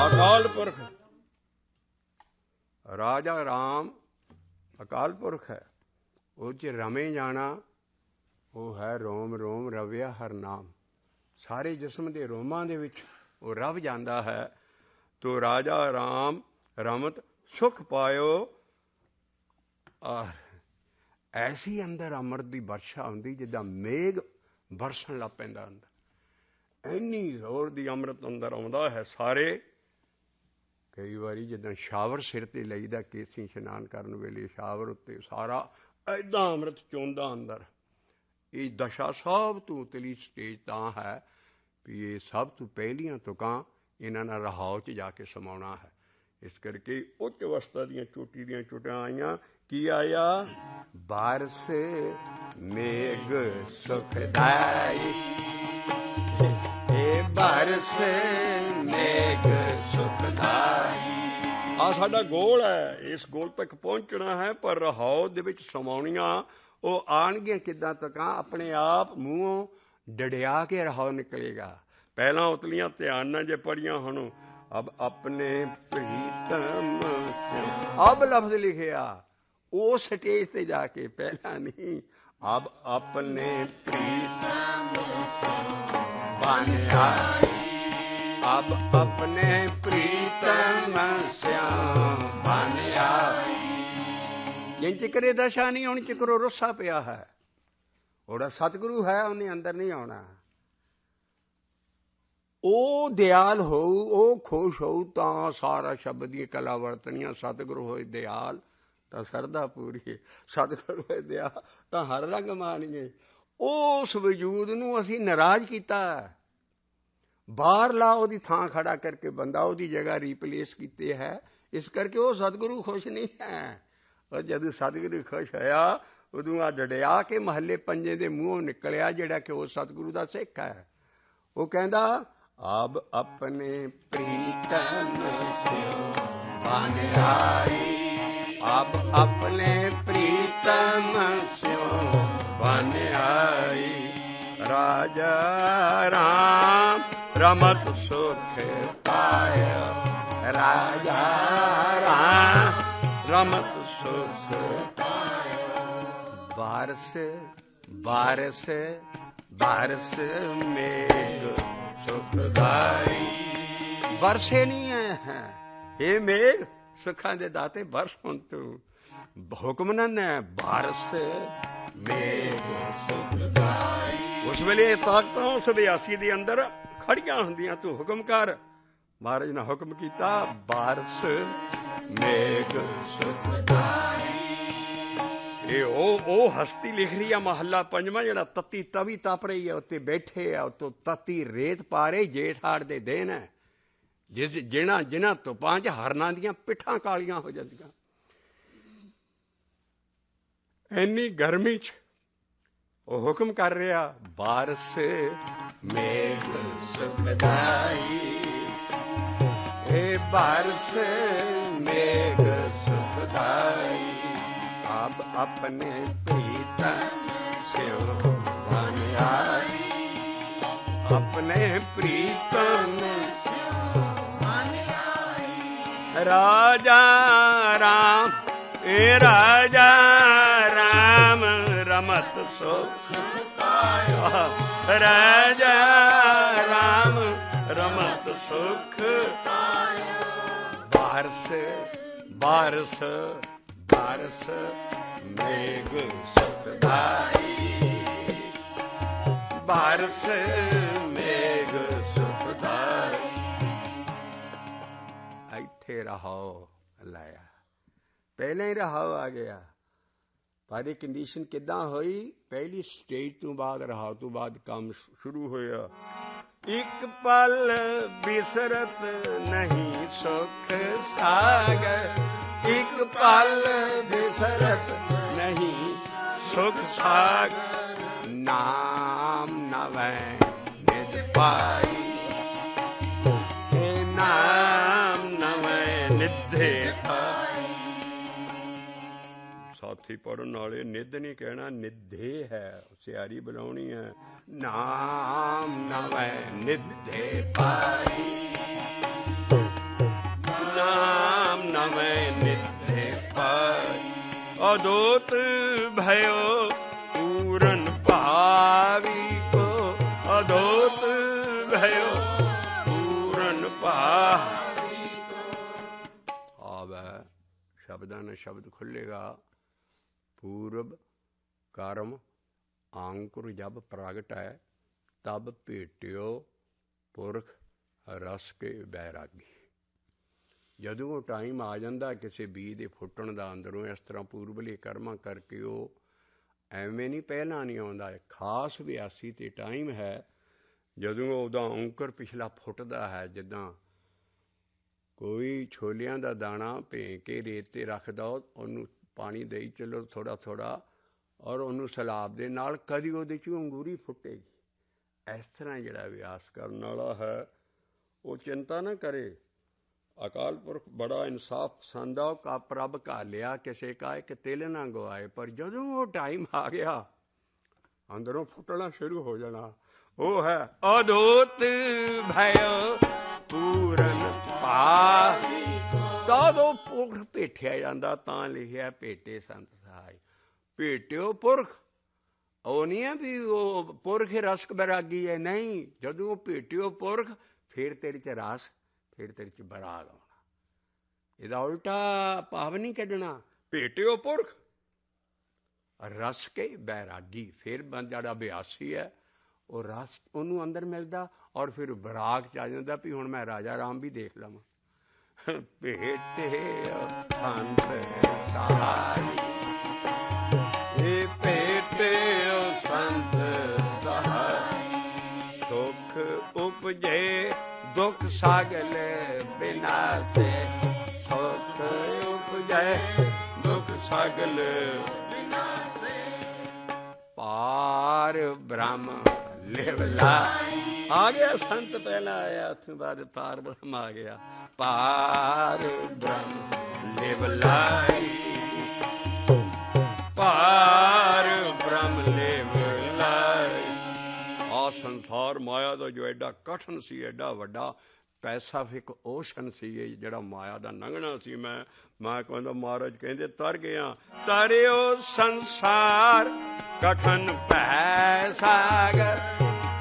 ਅਕਾਲ ਪੁਰਖ। ਰਾਜਾ ਰਾਮ ਅਕਾਲ ਪੁਰਖ ਹੈ। ਉਹ 'ਚ ਰਮੇ ਜਾਣਾ ਉਹ ਹੈ ਰੋਮ ਰੋਮ ਰਵਿਆ ਹਰ ਨਾਮ। ਸਾਰੇ ਜਿਸਮ ਦੇ ਰੋਮਾਂ ਦੇ ਵਿੱਚ ਉਹ ਰਵ ਜਾਂਦਾ ਹੈ। ਤੋ ਰਾਜਾ ਰਾਮ ਰਮਤ ਸੁਖ ਪਾਇਓ। ਐਸੀ ਅੰਦਰ ਅੰਮ੍ਰਿਤ ਦੀ ਵਰਸ਼ਾ ਹੁੰਦੀ ਜਿੱਦਾਂ ਮੇਘ ਬਰਸਣ ਲੱਗ ਪੈਂਦਾ ਅੰਦਰ। ਇੰਨੀ ਜ਼ੋਰ ਦੀ ਅੰਮ੍ਰਿਤ ਅੰਦਰ ਆਉਂਦਾ ਹੈ। ਸਾਰੇ ਕਈ ਵਾਰੀ ਜਿੱਦਾਂ ਸ਼ਾਵਰ ਸਿਰ ਤੇ ਲਈਦਾ, ਕੇਸੀ ਇਸ਼ਨਾਨ ਕਰਨ ਵੇਲੇ ਸ਼ਾਵਰ ਉੱਤੇ ਸਾਰਾ ਏਦਾਂ ਅੰਮ੍ਰਿਤ ਚੋਂਦਾ ਅੰਦਰ। ਇਹ ਦਸ਼ਾ ਸਭ ਤੋਂ ਉਤਲੀ ਸਟੇਜ ਤਾਂ ਹੈ ਵੀ ਇਹ ਸਭ ਤੋਂ ਪਹਿਲੀਆਂ ਤੁਕਾਂ ਇਹਨਾਂ ਨਾਲ ਰਹਾਉ 'ਚ ਜਾ ਕੇ ਸਮਾਉਣਾ ਹੈ। ਇਸ ਕਰਕੇ ਉੱਚ ਅਵਸਥਾ ਦੀਆਂ ਚੋਟੀ ਦੀਆਂ ਚੋਟਾਂ ਆਈਆਂ। ਕੀ ਆਇਆ? ਬਾਰਸ ਮੇਘ ਸੁਖਦਾਈ, ਇਹ ਬਾਰਸ ਮੇਘ ਸੁਖਦਾਈ। ਆ ਸਾਡਾ ਗੋਲ ਹੈ, ਇਸ ਗੋਲ ਤੱਕ ਪਹੁੰਚਣਾ ਹੈ। ਪਰ ਰਹਾਉ ਦੇ ਵਿੱਚ ਸਮਾਉਣੀਆਂ ਉਹ ਆਉਣਗੀਆਂ ਕਿੱਦਾਂ ਤੱਕਾਂ? ਆਪਣੇ ਆਪ ਮੂੰਹੋਂ ਡੜਿਆ ਕੇ ਰਹਾਉ ਨਿਕਲੇਗਾ। ਪਹਿਲਾਂ ਉਤਲੀਆਂ ਧਿਆਨ ਨਾਲ ਜੇ ਪੜ੍ਹੀਆਂ ਹੁਣ ਅਬ ਆਪਣੇ ਪ੍ਰੀਤਮ ਅਬ ਲਫ਼ਜ਼ ਲਿਖਿਆ ਉਹ ਸਟੇਜ ਤੇ ਜਾ ਕੇ, ਪਹਿਲਾਂ ਨਹੀਂ। ਅਬ ਆਪਣੇ ਪ੍ਰੀਤਮ बन आई, अब अपने प्रीतम श्याम बन आई। जिन चिकरे दशा नहीं होनी चिकरो रुस्सा पिया है, ਉਹਦਾ ਸਤਿਗੁਰੂ ਹੈ ਉਹਨੇ ਅੰਦਰ ਨਹੀਂ ਆਉਣਾ। ਉਹ ਦਿਆਲ ਹੋਊ, ਉਹ ਖੁਸ਼ ਹੋਊ ਤਾਂ ਸਾਰਾ ਸ਼ਬਦ ਦੀਆਂ ਕਲਾ ਵਰਤਣੀਆਂ। ਸਤਿਗੁਰੂ ਹੋਏ ਦਿਆਲ ਤਾਂ ਸਰਦਾ ਪੂਰੀ, ਸਤਿਗੁਰੂ ਹੋਏ ਦਿਆਲ ਤਾਂ ਹਰ ਰੰਗ ਮਾਨੀਏ। ਉਸ ਵਜੂਦ ਨੂੰ ਅਸੀਂ ਨਾਰਾਜ਼ ਕੀਤਾ, ਬਾਹਰਲਾ ਉਹਦੀ ਥਾਂ ਖੜਾ ਕਰਕੇ ਬੰਦਾ ਉਹਦੀ ਜਗ੍ਹਾ ਰੀਪਲੇਸ ਕੀਤੇ ਹੈ। ਇਸ ਕਰਕੇ ਉਹ ਸਤਿਗੁਰੂ ਖੁਸ਼ ਨਹੀਂ ਹੈ। ਉਹ ਜਦੋਂ ਸਤਿਗੁਰੂ ਖੁਸ਼ ਹੋਇਆ ਉਦੋਂ ਆ ਡੜਿਆ ਕੇ ਮਹੱਲੇ ਪੰਜੇ ਦੇ ਮੂੰਹੋਂ ਨਿਕਲਿਆ ਜਿਹੜਾ ਕਿ ਉਹ ਸਤਿਗੁਰੂ ਦਾ ਸਿੱਖ ਹੈ। ਉਹ ਕਹਿੰਦਾ ਅਬ ਆਪਣੇ ਪ੍ਰੀਤਮ ਸਿਉ ਬਨ ਆਈ, ਅਬ ਆਪਣੇ ਪ੍ਰੀਤਮ ਸਿਉ ਬਨ ਆਈ। ਰਾਜਾ ਰਾਮ ਰਮਤ ਸੁਖ ਪਾਇਆ, ਰਾਜਾ ਰਾਮ रमत सुख पाया। बारस बारस बारस मेघ सुखदाई। बरसे नहीं है हे मेघ सुखा दे दाते, बरस हुण तू हुक्म न बारस मेघ सुखदाई। उस वेले ताकतां उस बियासी दे अंदर खड़ियां हुंदियां, तू हुक्म कर। महाराज ने हुक्म कीता बारस मेघ सुखदाई। ਉਹ ਹਸਤੀ ਲਿਖ ਰਹੀ ਆ ਮਹੱਲਾ ਪੰਜਵਾਂ, ਜਿਹੜਾ ਤੱਤੀ ਤਵੀ ਤਪ ਰਹੀ ਹੈ, ਉੱਤੇ ਬੈਠੇ ਆ, ਉੱਤੋਂ ਤੱਤੀ ਰੇਤ ਪਾ ਰਹੇ। ਜੇਠ ਹਾੜ ਦੇ ਦਿਨ ਹੈ, ਜਿਨ੍ਹਾਂ ਧੁੱਪਾਂ 'ਚ ਹਰਨਾਂ ਦੀਆਂ ਪਿੱਠਾਂ ਕਾਲੀਆਂ ਹੋ ਜਾਂਦੀਆਂ। ਇੰਨੀ ਗਰਮੀ 'ਚ ਉਹ ਹੁਕਮ ਕਰ ਰਿਹਾ ਬਾਰਸ ਮੇਘ ਸੁਖਦਾਈ। ਇਹ ਬਾਰਸ मेघ सुखदाई। अब अपने प्रीतम सिउ बन आई, अपने प्रीतम सिउ बन आई। राजा राम राजा राम रमत सुख पाया, राजा राम रमत सुख पाया। बारस बारस बारस मेघ सुखदाई, बारस मेघ सुखदाई। ਇੱਥੇ ਰਹਾਓ ਲਾਇਆ, ਪਹਿਲਾਂ ਹੀ ਰਹਾਓ ਆ ਗਿਆ। ਪਰ ਇਹ ਕੰਡੀਸ਼ਨ ਕਿੱਦਾਂ ਹੋਈ? ਪਹਿਲੀ ਸਟੇਜ ਤੋਂ ਬਾਅਦ ਰਹਾਓ ਤੋਂ ਬਾਅਦ ਕੰਮ ਸ਼ੁਰੂ ਹੋਇਆ। ਇੱਕ ਪਲ ਬਿਸਰਤ ਨਹੀਂ ਸੁਖ ਸਾਗਰ, ਇੱਕ ਪਲ ਬਿਸਰਤ ਨਹੀਂ ਸੁਖ ਸਾਗਰ। ਨਾਮ ਨਵੈ ਨਿਜ ਪਾਈ, ਇਹ ਨਾਮ ਨਵੈ ਨਿਧੇ ਪਾਈ। ਸਾਥੀ ਪੜ੍ਹਨ ਵਾਲੇ ਨਿੱਧ ਨਹੀਂ ਕਹਿਣਾ, ਨਿੱਧੇ ਹੈ, ਸਿਆਰੀ ਬੁਲਾਉਣੀ ਹੈ। ਨਾਮ ਨਵੈ ਨਿਧੇ ਪਾਈ, ਨਾਮ ਨਵੈ ਨਿਧੇ ਪਾਈ। ਅਦੋਤ ਭਇਓ ਪੂਰਨ ਭਾਵੀ ਕੋ, ਅਦੋਤ ਭਇਓ ਪੂਰਨ ਭਾਵੀ ਕੋ। ਆਵੈ ਸ਼ਬਦਾਂ ਨਾਲ ਸ਼ਬਦ ਖੁੱਲੇਗਾ। पूर्व कर्म अंकुर जब प्रगट है, तब भेटियो पुरख रस के बैरागी। ਜਦੋਂ ਉਹ ਟਾਈਮ ਆ ਜਾਂਦਾ ਕਿਸੇ ਬੀਜ ਦੇ ਫੁੱਟਣ ਦਾ ਅੰਦਰੋਂ, ਇਸ ਤਰ੍ਹਾਂ ਪੂਰਬਲੇ ਕਰਮਾਂ ਕਰਕੇ ਉਹ ਐਵੇਂ ਨਹੀਂ ਪਹਿਲਾਂ ਨਹੀਂ ਆਉਂਦਾ। ਖਾਸ ਵਿਆਸੀ ਤੇ ਟਾਈਮ ਹੈ ਜਦੋਂ ਉਹਦਾ ਅੰਕੁਰ ਪਿਛਲਾ ਫੁੱਟਦਾ ਹੈ। ਜਿੱਦਾਂ ਕੋਈ ਛੋਲਿਆਂ ਦਾ ਦਾਣਾ ਭੇਂ ਕੇ ਰੇਤ 'ਤੇ ਰੱਖ ਦਿਓ, ਉਹਨੂੰ ਪਾਣੀ ਦੇਈ ਚੱਲੋ ਥੋੜ੍ਹਾ ਥੋੜ੍ਹਾ, ਔਰ ਉਹਨੂੰ ਸਲਾਬ ਦੇ ਨਾਲ ਕਦੀ ਉਹਦੇ 'ਚੋਂ ਅੰਗੂਰੀ ਫੁੱਟੇਗੀ। ਇਸ ਤਰ੍ਹਾਂ ਜਿਹੜਾ ਅਭਿਆਸ ਕਰਨ ਵਾਲਾ ਹੈ ਉਹ ਚਿੰਤਾ ਨਾ ਕਰੇ। ਅਕਾਲ ਪੁਰਖ ਬੜਾ ਇਨਸਾਫ ਪਸੰਦ ਆ। ਕਾ ਪ੍ਰਭ ਘਾਲਿਆ ਕਿਸੇ ਕਾ ਇੱਕ ਤਿਲ ਨਾ ਗਵਾਏ। ਪਰ ਜਦੋਂ ਉਹ ਟਾਈਮ ਆ ਗਿਆ ਅੰਦਰੋਂ ਫੁੱਟਣਾ ਸ਼ੁਰੂ ਹੋ ਜਾਣਾ। ਉਹ ਹੈ ਅਦੋਤ ਭਇਓ ਪੂਰਨ ਭਾਵੀ। ਤਦ ਉਹ ਪੁਰਖ ਭੇਟਿਆ ਜਾਂਦਾ। ਤਾਂ ਲਿਖਿਆ ਭੇਟੇ ਸੰਤ ਸਹਾਈ। ਭੇਟਿਓ ਪੁਰਖ ਉਹ ਨਹੀਂ ਹੈ ਵੀ ਉਹ ਪੁਰਖ ਰਸਕ ਬੈਰਾਗੀ ਹੈ, ਨਹੀਂ। ਜਦੋਂ ਭੇਟਿਓ ਪੁਰਖ ਫਿਰ ਤੇਰੇ 'ਚ ਰਸ, ਫਿਰ ਤੇਰੇ 'ਚ ਬੈਰਾਗ ਆਉਣਾ। ਇਹਦਾ ਉਲਟਾ ਭਾਵ ਨਹੀਂ ਕੱਢਣਾ। ਭੇਟਿਓ ਪੁਰਖ ਰਸ ਕੇ ਬੈਰਾਗੀ, ਫਿਰ ਜਿਹੜਾ ਅਭਿਆਸੀ ਹੈ ਉਹ ਰਸ ਉਹਨੂੰ ਅੰਦਰ ਮਿਲਦਾ ਔਰ ਫਿਰ ਬੈਰਾਗ 'ਚ ਆ ਜਾਂਦਾ ਵੀ ਹੁਣ ਮੈਂ ਰਾਜਾ ਰਾਮ ਵੀ ਦੇਖ ਲਵਾਂ। ਭੇਟੇ ਸੰਤ ਸਹਾਈ, ਇਹ ਭੇਟੇ ਸੰਤ ਸਹਾਈ, ਸੁਖ ਉਪਜੇ ਦੁਖ ਸਾਗਲ ਬਿਨਾਸੇ, ਸੁਖ ਉਪਜੇ ਦੁਖ ਸਾਗਲ ਬਿਨਾਸੇ, ਪਾਰ ਬ੍ਰਹਮ ਲਿਵਲਾ। ਆ ਗਿਆ ਸੰਤ, ਪਹਿਲਾਂ ਆਇਆ, ਉਸ ਤੋਂ ਬਾਅਦ ਪਾਰ ਬ੍ਰਹਮ ਆ ਗਿਆ। ਪਾਰ ਬ੍ਰਹਮ ਲਿਵਲਾਈ, ਪਾਰ ਬ੍ਰਹਮ ਲਿਵਲਾਈ। ਆ ਸੰਸਾਰ ਮਾਇਆ ਦਾ ਜੋ ਐਡਾ ਕਠਨ ਸੀ, ਐਡਾ ਵੱਡਾ ਪੈਸਾਫਿਕ ਓਸ਼ਨ ਸੀ, ਜਿਹੜਾ ਮਾਇਆ ਦਾ ਲੰਘਣਾ ਸੀ। ਮੈਂ ਕਹਿੰਦਾ, ਮਹਾਰਾਜ ਕਹਿੰਦੇ ਤਰ ਗਿਆ, ਤਰਿਓ ਸੰਸਾਰ ਕਠਨ ਭੈ ਸਾਗਰ,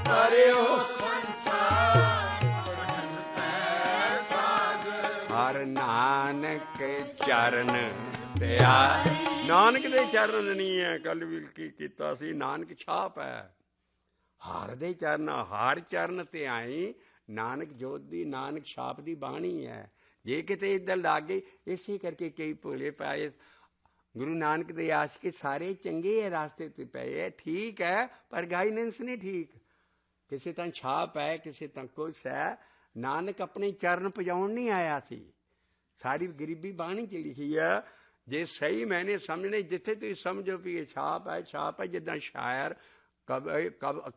ਤਰਿਓ ਸੰਸਾਰ ਕਠਨ ਭੈ ਸਾਗਰ, ਹਰ ਨਾਨਕ ਚਰਨ ਧਿਆ। ਨਾਨਕ ਦੇ ਚਰਨ ਨਹੀਂ ਹੈ, ਕੱਲ ਵੀ ਕੀ ਕੀਤਾ ਸੀ, ਨਾਨਕ ਛਾਪ ਹੈ। ਹਰ ਦੇ ਚਰਨ, ਹਰ ਚਰਨ ਤੇ ਆਈ, ਨਾਨਕ ਜੋਤ ਦੀ, ਨਾਨਕ ਛਾਪ ਦੀ ਬਾਣੀ ਹੈ। ਜੇ ਕਿਤੇ ਇੱਧਰ ਲੱਗ ਗਈ, ਇਸੇ ਕਰਕੇ ਕਈ ਭੋਲੇ ਪਾਏ ਗੁਰੂ ਨਾਨਕ ਦੇ ਆਸ਼ਿਕ ਸਾਰੇ ਚੰਗੇ ਹੈ, ਰਾਸਤੇ ਤੇ ਪਏ ਹੈ, ਠੀਕ ਹੈ, ਪਰ ਗਾਈਡੈਂਸ ਨਹੀਂ ਠੀਕ। ਕਿਸੇ ਤਾਂ ਛਾਪ ਹੈ, ਕਿਸੇ ਤਾਂ ਕੁਛ ਹੈ। ਨਾਨਕ ਆਪਣੇ ਚਰਨ ਪਜਾਉਣ ਨਹੀਂ ਆਇਆ ਸੀ। ਸਾਰੀ ਗਰੀਬੀ ਬਾਣੀ 'ਚ ਲਿਖੀ ਹੈ। ਜੇ ਸਹੀ ਮੈਨੇ ਸਮਝਣੇ, ਜਿੱਥੇ ਤੁਸੀਂ ਸਮਝੋ ਵੀ ਇਹ ਛਾਪ ਹੈ, ਛਾਪ ਹੈ। ਜਿੱਦਾਂ ਸ਼ਾਇਰ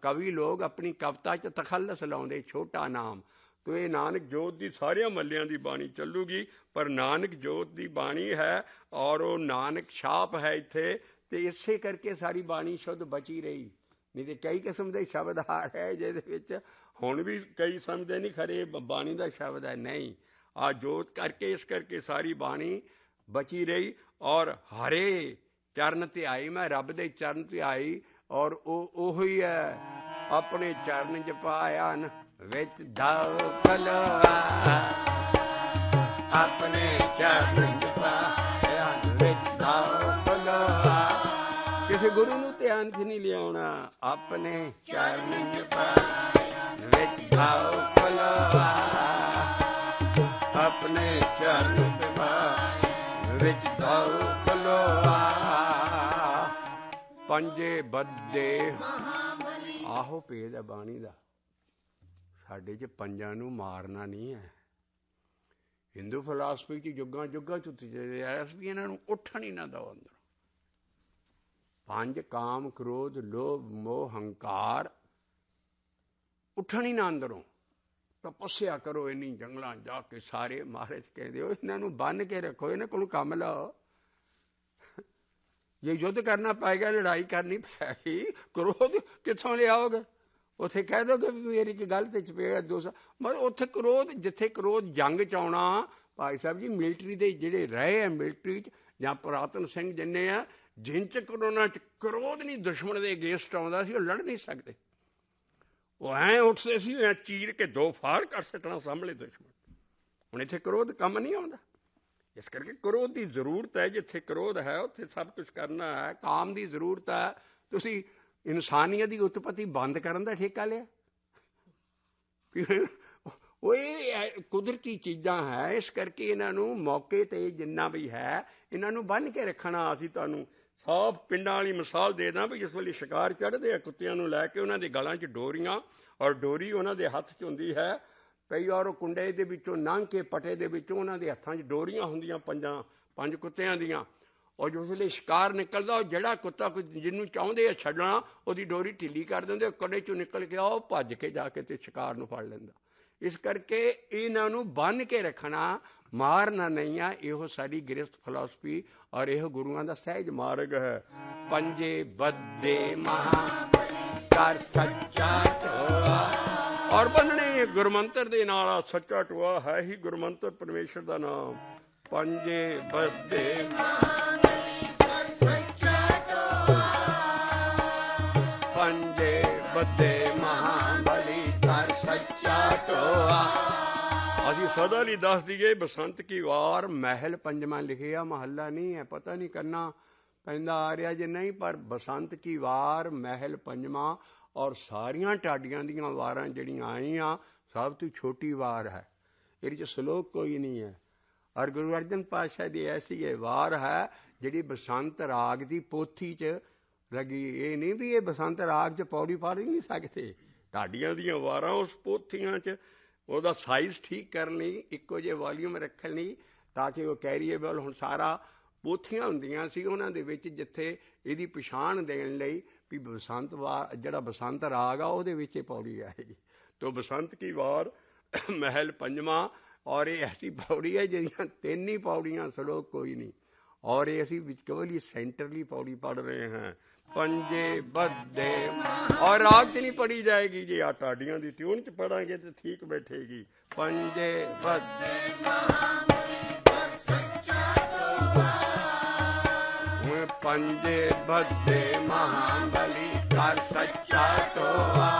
ਕਵੀ ਲੋਕ ਆਪਣੀ ਕਵਿਤਾ 'ਚ ਤਖੱਲਸ ਲਾਉਂਦੇ, ਛੋਟਾ ਨਾਮ। ਤੋ ਇਹ ਨਾਨਕ ਜੋਤ ਦੀ ਸਾਰਿਆਂ ਮੱਲਿਆਂ ਦੀ ਬਾਣੀ ਚੱਲੂਗੀ, ਪਰ ਨਾਨਕ ਜੋਤ ਦੀ ਬਾਣੀ ਹੈ ਔਰ ਉਹ ਨਾਨਕ ਛਾਪ ਹੈ ਇੱਥੇ, ਤੇ ਇਸੇ ਕਰਕੇ ਸਾਰੀ ਬਾਣੀ ਸ਼ੁੱਧ ਬਚੀ ਰਹੀ। ਨਹੀਂ ਤੇ ਕਈ ਕਿਸਮ ਦੇ ਸ਼ਬਦ ਆ ਰਹੇ ਜਿਹਦੇ ਵਿੱਚ ਹੁਣ ਵੀ ਕਈ ਸਮਝਦੇ ਨਹੀਂ ਖਰੇ ਬਾਣੀ ਦਾ ਸ਼ਬਦ ਹੈ, ਨਹੀਂ। ਆ ਜੋਤ ਕਰਕੇ, ਇਸ ਕਰਕੇ ਸਾਰੀ ਬਾਣੀ ਬਚੀ ਰਹੀ। ਔਰ ਹਰੇ ਚਰਨ ਤੇ ਆਈ, ਮੈਂ ਰੱਬ ਦੇ ਚਰਨ ਤੇ ਆਈ, ਔਰ ਉਹ ਹੀ ਹੈ ਆਪਣੇ ਚਰਨ 'ਚ ਪਾਇਆ ਨ ਵਿੱਚ ਦਾਖਲ, ਆਪਣੇ ਚਰਨ 'ਚ ਪਾਇਆ ਵਿੱਚ ਦਾਖਲ। ਕਿਸੇ ਗੁਰੂ ਨੂੰ ਧਿਆਨ 'ਚ ਨਹੀਂ ਲਿਆਉਣਾ, ਆਪਣੇ ਚਰਨ 'ਚ ਪਾਇਆ ਵਿੱਚ ਦਾਖਲ, ਆਪਣੇ ਚਰਨ 'ਚ ਪਾਇਆ ਵਿੱਚ ਦਾਖਲ। ਪੰਜੇ ਬੱਦੇ, ਆਹੋ ਭੇਦ ਹੈ ਬਾਣੀ ਦਾ। ਸਾਡੇ 'ਚ ਪੰਜਾਂ ਨੂੰ ਮਾਰਨਾ ਨਹੀਂ ਹੈ। ਹਿੰਦੂ ਫਿਲਾਸਫੀ 'ਚ ਜੁੱਗਾਂ ਜੁੱਗਾਂ 'ਚ ਐਸ ਵੀ ਇਹਨਾਂ ਨੂੰ ਉੱਠਣ ਹੀ ਨਾ ਦਿਓ ਅੰਦਰ। ਪੰਜ ਕਾਮ, ਕ੍ਰੋਧ, ਲੋਭ, ਮੋਹ, ਹੰਕਾਰ ਉੱਠਣ ਹੀ ਨਾ ਅੰਦਰੋਂ। ਤਪੱਸਿਆ ਕਰੋ ਇੰਨੀ ਜੰਗਲਾਂ ਜਾ ਕੇ, ਸਾਰੇ ਮਹਾਰਾਜ ਕਹਿੰਦੇ ਹੋ ਇਹਨਾਂ ਨੂੰ ਬੰਨ੍ਹ ਕੇ ਰੱਖੋ, ਇਹਨਾਂ ਕੋਲੋਂ ਕੰਮ ਲਓ। ਜੇ ਯੁੱਧ ਕਰਨਾ ਪਏਗਾ, ਲੜਾਈ ਕਰਨੀ ਪਏਗੀ, ਕ੍ਰੋਧ ਕਿੱਥੋਂ ਲਿਆਓਗੇ? ਉੱਥੇ ਕਹਿ ਦੋਗੇ ਵੀ ਮੇਰੀ ਇੱਕ ਗੱਲ ਤੇ ਚਪੇੜਾ ਦੋਸਾ, ਮਤਲਬ ਉੱਥੇ ਕ੍ਰੋਧ, ਜਿੱਥੇ ਕ੍ਰੋਧ ਜੰਗ 'ਚ ਆਉਣਾ। ਭਾਈ ਸਾਹਿਬ ਜੀ, ਮਿਲਟਰੀ ਦੇ ਜਿਹੜੇ ਰਹੇ ਆ ਮਿਲਟਰੀ 'ਚ, ਜਾਂ ਪੁਰਾਤਨ ਸਿੰਘ ਜਿੰਨੇ ਆ, ਜਿਨ 'ਚ ਕਰੋਨਾ 'ਚ ਕ੍ਰੋਧ ਨਹੀਂ ਦੁਸ਼ਮਣ ਦੇ ਅਗੇਂਸਟ ਆਉਂਦਾ ਸੀ, ਉਹ ਲੜ ਨਹੀਂ ਸਕਦੇ। ਉਹ ਐਂ ਉੱਠਦੇ ਸੀ, ਐਂ ਚੀਰ ਕੇ ਦੋ ਫਾੜ ਕਰ ਸਕਣਾ ਸਾਹਮਣੇ ਦੁਸ਼ਮਣ। ਹੁਣ ਇੱਥੇ ਕ੍ਰੋਧ ਕੰਮ ਨਹੀਂ ਆਉਂਦਾ। ਇਸ ਕਰਕੇ ਕ੍ਰੋਧ ਦੀ ਜ਼ਰੂਰਤ ਹੈ। ਜਿੱਥੇ ਕ੍ਰੋਧ ਹੈ ਉੱਥੇ ਸਭ ਕੁਝ ਕਰਨਾ ਹੈ। ਕਾਮ ਦੀ ਜ਼ਰੂਰਤ ਹੈ। ਤੁਸੀਂ ਇਨਸਾਨੀਅਤ ਦੀ ਉਤਪਤੀ ਬੰਦ ਕਰਨ ਦਾ ਠੇਕਾ ਲਿਆ। ਉਹ ਇਹ ਕੁਦਰਤੀ ਚੀਜ਼ਾਂ ਹੈ, ਇਸ ਕਰਕੇ ਇਹਨਾਂ ਨੂੰ ਮੌਕੇ 'ਤੇ ਜਿੰਨਾ ਵੀ ਹੈ ਇਹਨਾਂ ਨੂੰ ਬੰਨ੍ਹ ਕੇ ਰੱਖਣਾ। ਅਸੀਂ ਤੁਹਾਨੂੰ ਸਾਫ਼ ਪਿੰਡਾਂ ਵਾਲੀ ਮਿਸਾਲ ਦੇ ਦਾਂ ਵੀ ਜਿਸ ਵੇਲੇ ਸ਼ਿਕਾਰ ਚੜ੍ਹਦੇ ਆ ਕੁੱਤਿਆਂ ਨੂੰ ਲੈ ਕੇ, ਉਹਨਾਂ ਦੇ ਗਲਾਂ 'ਚ ਡੋਰੀਆਂ, ਔਰ ਡੋਰੀ ਉਹਨਾਂ ਦੇ ਹੱਥ 'ਚ ਹੁੰਦੀ ਹੈ। ਕਈ ਵਾਰ ਉਹ ਕੁੰਡੇ ਦੇ ਵਿੱਚੋਂ ਲੰਘ ਕੇ ਪਟੇ ਦੇ ਵਿੱਚੋਂ ਉਹਨਾਂ ਦੇ ਹੱਥਾਂ 'ਚ ਡੋਰੀਆਂ ਹੁੰਦੀਆਂ ਪੰਜ ਕੁੱਤਿਆਂ ਦੀਆਂ। ਔਰ ਜਿਸ ਵੇਲੇ ਸ਼ਿਕਾਰ ਨਿਕਲਦਾ, ਉਹ ਜਿਹੜਾ ਕੁੱਤਾ ਜਿਹਨੂੰ ਚਾਹੁੰਦੇ ਆ ਛੱਡਣਾ, ਉਹਦੀ ਡੋਰੀ ਢਿੱਲੀ ਕਰ ਦਿੰਦੇ, ਕੜੇ 'ਚੋਂ ਨਿਕਲ ਕੇ ਉਹ ਭੱਜ ਕੇ ਜਾ ਕੇ ਤੇ ਸ਼ਿਕਾਰ ਨੂੰ ਫੜ ਲੈਂਦਾ। ਇਸ ਕਰਕੇ ਇਹਨਾਂ ਨੂੰ ਬੰਨ੍ਹ ਕੇ ਰੱਖਣਾ, ਮਾਰਨਾ ਨਹੀਂ ਆ। ਇਹੋ ਸਾਡੀ ਗ੍ਰਸਥ ਫਿਲਾਸਫੀ ਔਰ ਇਹੋ ਗੁਰੂਆਂ ਦਾ ਸਹਿਜ ਮਾਰਗ ਹੈ। ਪੰਜੇ ਬੱਦੇ ਮਹਾ ਕਰ ਸੱਚਾ ਟੋਆ, ਔਰ ਬੰਨਣੇ ਗੁਰਮੰਤਰ ਦੇ ਨਾਲ। ਸੱਚਾ ਟੋਆ ਹੈ ਹੀ ਗੁਰਮੰਤਰ, ਪਰਮੇਸ਼ਰ ਦਾ ਨਾਮ। ਪੰਜੇ ਬੱਦੇ ਕਰ ਸੱਚਾ ਟੋਆ, ਬੱਧੇ ਮਹਾਬਲੀ ਕਰ ਸੱਚਾ ਢੋਆ। ਅਸੀਂ ਸਦਾ ਲਈ ਦੱਸ ਦਈਏ ਬਸੰਤ ਕੀ ਵਾਰ ਮਹਿਲ ਪੰਜਵਾਂ ਲਿਖਿਆ, ਮਹੱਲਾ ਨਹੀਂ ਹੈ, ਪਤਾ ਨਹੀਂ ਕਰਨਾ ਪੈਂਦਾ ਆ ਰਿਹਾ ਜੇ ਨਹੀਂ, ਪਰ ਬਸੰਤ ਕੀ ਵਾਰ ਮਹਿਲ ਪੰਜਵਾਂ। ਔਰ ਸਾਰੀਆਂ ਢਾਡੀਆਂ ਦੀਆਂ ਵਾਰਾਂ ਜਿਹੜੀਆਂ ਆਈਆਂ ਸਭ ਤੋਂ ਛੋਟੀ ਵਾਰ ਹੈ, ਇਹਦੇ 'ਚ ਸਲੋਕ ਕੋਈ ਨਹੀਂ ਹੈ। ਔਰ ਗੁਰੂ ਅਰਜਨ ਪਾਤਸ਼ਾਹ ਦੀ ਐਸੀ ਇਹ ਵਾਰ ਹੈ ਜਿਹੜੀ ਬਸੰਤ ਰਾਗ ਦੀ ਪੋਥੀ 'ਚ ਲੱਗੀ। ਇਹ ਨਹੀਂ ਵੀ ਇਹ ਬਸੰਤ ਰਾਗ 'ਚ ਪੌੜੀ ਪੜ੍ਹ ਹੀ ਨਹੀਂ ਸਕਦੇ, ਢਾਡੀਆਂ ਦੀਆਂ ਵਾਰਾਂ ਉਸ ਪੋਥੀਆਂ 'ਚ ਉਹਦਾ ਸਾਈਜ਼ ਠੀਕ ਕਰਨ ਲਈ, ਇੱਕੋ ਜਿਹੇ ਵਾਲੀਅਮ ਰੱਖਣ ਲਈ, ਤਾਂ ਕਿ ਉਹ ਕੈਰੀਏਬਲ। ਹੁਣ ਸਾਰਾ ਪੋਥੀਆਂ ਹੁੰਦੀਆਂ ਸੀ ਉਹਨਾਂ ਦੇ ਵਿੱਚ ਜਿੱਥੇ ਇਹਦੀ ਪਛਾਣ ਦੇਣ ਲਈ ਵੀ ਬਸੰਤ ਵਾਰ ਜਿਹੜਾ ਬਸੰਤ ਰਾਗ ਆ ਉਹਦੇ ਵਿੱਚ ਇਹ ਪੌੜੀ ਆਏਗੀ। ਤੋ ਬਸੰਤ ਕੀ ਵਾਰ ਮਹਿਲ ਪੰਜਵਾਂ। ਔਰ ਇਹ ਐਸੀ ਪੌੜੀ ਹੈ ਜਿਹੜੀਆਂ 3 ਹੀ ਪੌੜੀਆਂ, ਸਲੋਕ ਕੋਈ ਨਹੀਂ। ਔਰ ਇਹ ਅਸੀਂ ਕੇਵਲ ਸੈਂਟਰਲੀ ਪੌੜੀ ਪੜ੍ਹ ਰਹੇ ਹਾਂ। ਪੰਜੇ ਬੱਧੇ ਔਰ ਰਾਗ 'ਚ ਨਹੀਂ ਪੜ੍ਹੀ ਜਾਏਗੀ, ਜੇ ਆ ਢਾਡੀਆਂ ਦੀ ਟਿਊਨ 'ਚ ਪੜਾਂਗੇ ਤੇ ਠੀਕ ਬੈਠੇਗੀ। ਪੰਜੇ ਬੱਧੇ ਪੰਜੇ ਬੱਧੇ ਮਹਾਬਲੀ ਕਰ ਸੱਚਾ ਢੋਆ।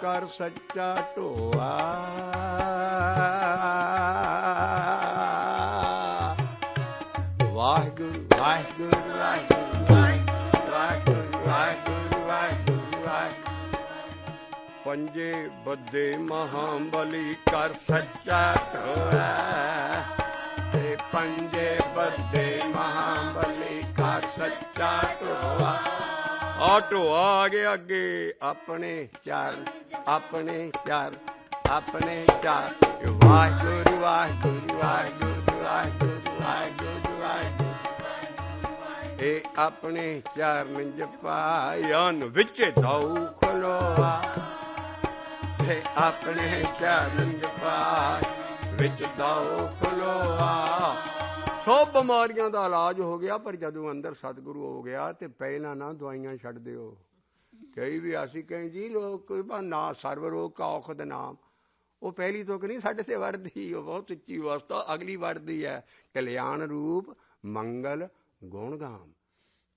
ਕਰ ਸੱਚਾ ਢੋਆ। ਵਾਹਿਗੁਰੂ ਵਾਹਿਗੁਰੂ ਵਾਹਿਗੁਰੂ ਵਾਹਿਗੁਰੂ ਵਾਹਿਗੁਰੂ ਵਾਹਿਗੁਰੂ ਵਾਹਿਗੁਰੂ। ਪੰਜੇ ਬੱਧੇ ਮਹਾਬਲੀ ਕਰ ਸੱਚਾ ਢੋਆ। ਪੰਜੇ ਬੱਧੇ ਮਹਾਬਲੀ ਕਰ ਸੱਚਾ ਢੋਆ। ਆ ਢੋਆ ਆ ਗਿਆ ਅੱਗੇ, ਆਪਣੇ ਚਰਨ ਆਪਣੇ ਚਰਨ ਆਪਣੇ ਚਰਨ। ਵਾਹਿਗੁਰੂ ਵਾਹਿਗੁਰੂ ਵਾਹਿਗੁਰੂ ਵਾਹਿਗੁਰੂ ਵਾਹਿਗੁਰੂ ਵਾਹਿਗੁਰੂ। ਇਹ ਆਪਣੇ ਚਰਨ ਜਪਾਇਨ ਵਿੱਚ ਦਉ ਖਲੋਆ। ਇਹ ਆਪਣੇ ਚਰਨ ਜਪਾਇ ਵਿੱਚ ਦਉ ਖਲੋਆ। ਸਭ ਬਿਮਾਰੀਆਂ ਦਾ ਇਲਾਜ ਹੋ ਗਿਆ, ਪਰ ਜਦੋਂ ਅੰਦਰ ਸਤਿਗੁਰੂ ਹੋ ਗਿਆ ਤੇ ਪਹਿਲਾਂ ਨਾ ਦਵਾਈਆਂ ਛੱਡ ਦਿਓ। ਕਈ ਵੀ ਅਸੀਂ ਕਹੇ ਜੀ ਲੋਕ ਨਾ ਸਰਵ ਰੋਗ ਕਾ ਔਖਦ ਨਾਮ, ਉਹ ਪਹਿਲੀ ਤੁਕ ਨਹੀਂ ਸਾਡੇ ਤੇ ਵਰਦੀ, ਉਹ ਬਹੁਤ ਉੱਚੀ ਅਵਸਥਾ ਅਗਲੀ ਵਰਦੀ ਹੈ। ਕਲਿਆਣ ਰੂਪ ਮੰਗਲ ਗੁਣ ਗਾਮ,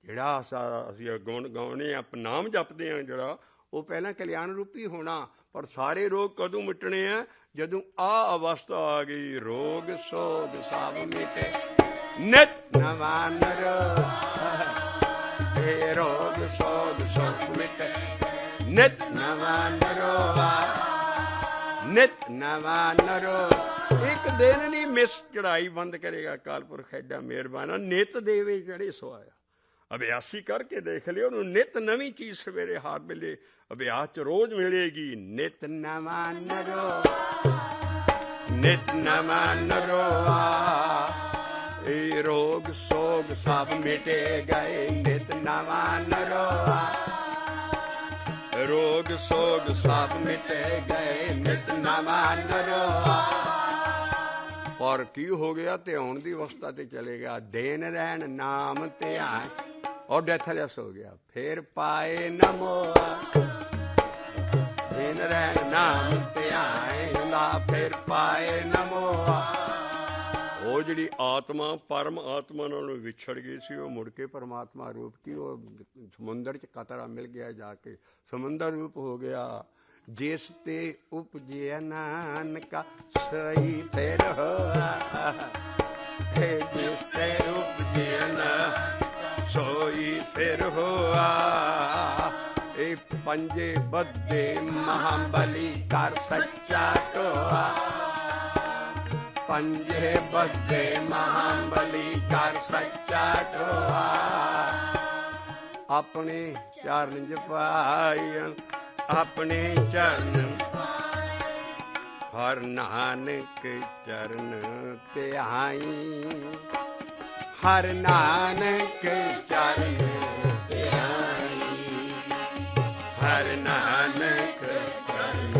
ਜਿਹੜਾ ਅਸੀਂ ਗੁਣ ਗਾਉਣੇ ਆ ਨਾਮ ਜਪਦੇ ਹਾਂ ਜਿਹੜਾ, ਉਹ ਪਹਿਲਾਂ ਕਲਿਆਣ ਰੂਪੀ ਹੋਣਾ। ਪਰ ਸਾਰੇ ਰੋਗ ਕਦੋਂ ਮਿਟਣੇ ਆ? ਜਦੋਂ ਆ ਅਵਸਥਾ ਆ ਗਈ। ਰੋਗ ਸੋਗ ਸਭ ਮਿਟੇ ਨਿਤ ਨਵਾਂ ਨਰੋ। ਇਹ ਰੋਗ ਸੋਗ ਸਭ ਮਿਟੇ ਨਿਤ ਨਵਾਂ ਨਰੋ। ਨਿਤ ਨਵਾਂ ਨਰੋ। ਇੱਕ ਦਿਨ ਨਹੀਂ ਮਿਸ ਚੜਾਈ ਬੰਦ ਕਰੇਗਾ ਅਕਾਲ ਪੁਰਖ, ਐਡਾ ਮਿਹਰਬਾਨ। ਨਿਤ ਦੇਵੇ ਚੜੇ ਸੋਇਆ। ਅਭਿਆਸੀ ਕਰਕੇ ਦੇਖ ਲਿਓ, ਉਹਨੂੰ ਨਿਤ ਨਵੀਂ ਚੀਜ਼ ਸਵੇਰੇ ਹਰ ਵੇਲੇ ਅਭਿਆਸ 'ਚ ਰੋਜ਼ ਮਿਲੇਗੀ। ਨਿਤ ਨਵਾਂ ਨਰੋ ਨਿਤ ਨਵਾਂ ਨਰੋ। ਇਹ ਰੋਗ ਸੋਗ ਸਭ ਮਿਟੇ ਗਏ ਨਿਤ ਨਵਾਂ ਨਰੋ। ਰੋਗ ਸੋਗ ਸਭ ਮਿਟੇ ਗਏ ਨਿਤ ਨਵਾਂ ਨਰੋ। ਪਰ ਕੀ ਹੋ ਗਿਆ? ਧਿਆਨ ਦੀ ਅਵਸਥਾ ਤੇ ਚਲੇ ਗਿਆ। ਦੇਨ ਰਹਿਣ ਨਾਮ ਧਿਆਨ ਔਰ ਡੈਥਲੈਸ ਹੋ ਗਿਆ। ਫਿਰ ਪਾਏ ਨਮੋ। ਦਿਨ ਰਹਿਣ ਨਾਮ ਧਿਆਨ ਲਾ ਫਿਰ ਪਾਏ ਨਮੋ। ਉਹ ਜਿਹੜੀ ਆਤਮਾ ਪਰਮ ਆਤਮਾ ਨਾਲੋਂ ਵਿਛੜ ਗਈ ਸੀ, ਉਹ ਮੁੜ ਕੇ ਪਰਮਾਤਮਾ ਰੂਪ ਕੀ, ਉਹ ਸਮੁੰਦਰ 'ਚ ਕਤਰਾ ਮਿਲ ਗਿਆ, ਜਾ ਕੇ ਸਮੁੰਦਰ ਰੂਪ ਹੋ ਗਿਆ। ਜਿਸ ਤੇ ਉਪਜਿਆ ਨਾਨਕਾ ਸਈ ਫਿਰ ਹੋਆ। ਜਿਸ ਤੇ ਉਪਜਿਆ ਨਾ ਸੋਈ ਫਿਰ ਹੋਆ। ਇਹ ਪੰਜੇ ਬੱਧੇ ਮਹਾਬਲੀ ਕਰ ਸੱਚਾ ਢੋਆ। ਪੰਜੇ ਬੱਧੇ ਮਹਾਬਲੀ ਕਰ ਸੱਚਾ ਢੋਆ। ਆਪਣੇ ਚਰਨ ਜਪਾਇ ਆਪਣੇ ਚਰਨ। ਹਰ ਨਾਨਕ ਚਰਨ ਧਿਆਈ। ਹਰ ਨਾਨਕ ਚਰਨ ਧਿਆਈ। ਹਰ ਨਾਨਕ ਚਰਨ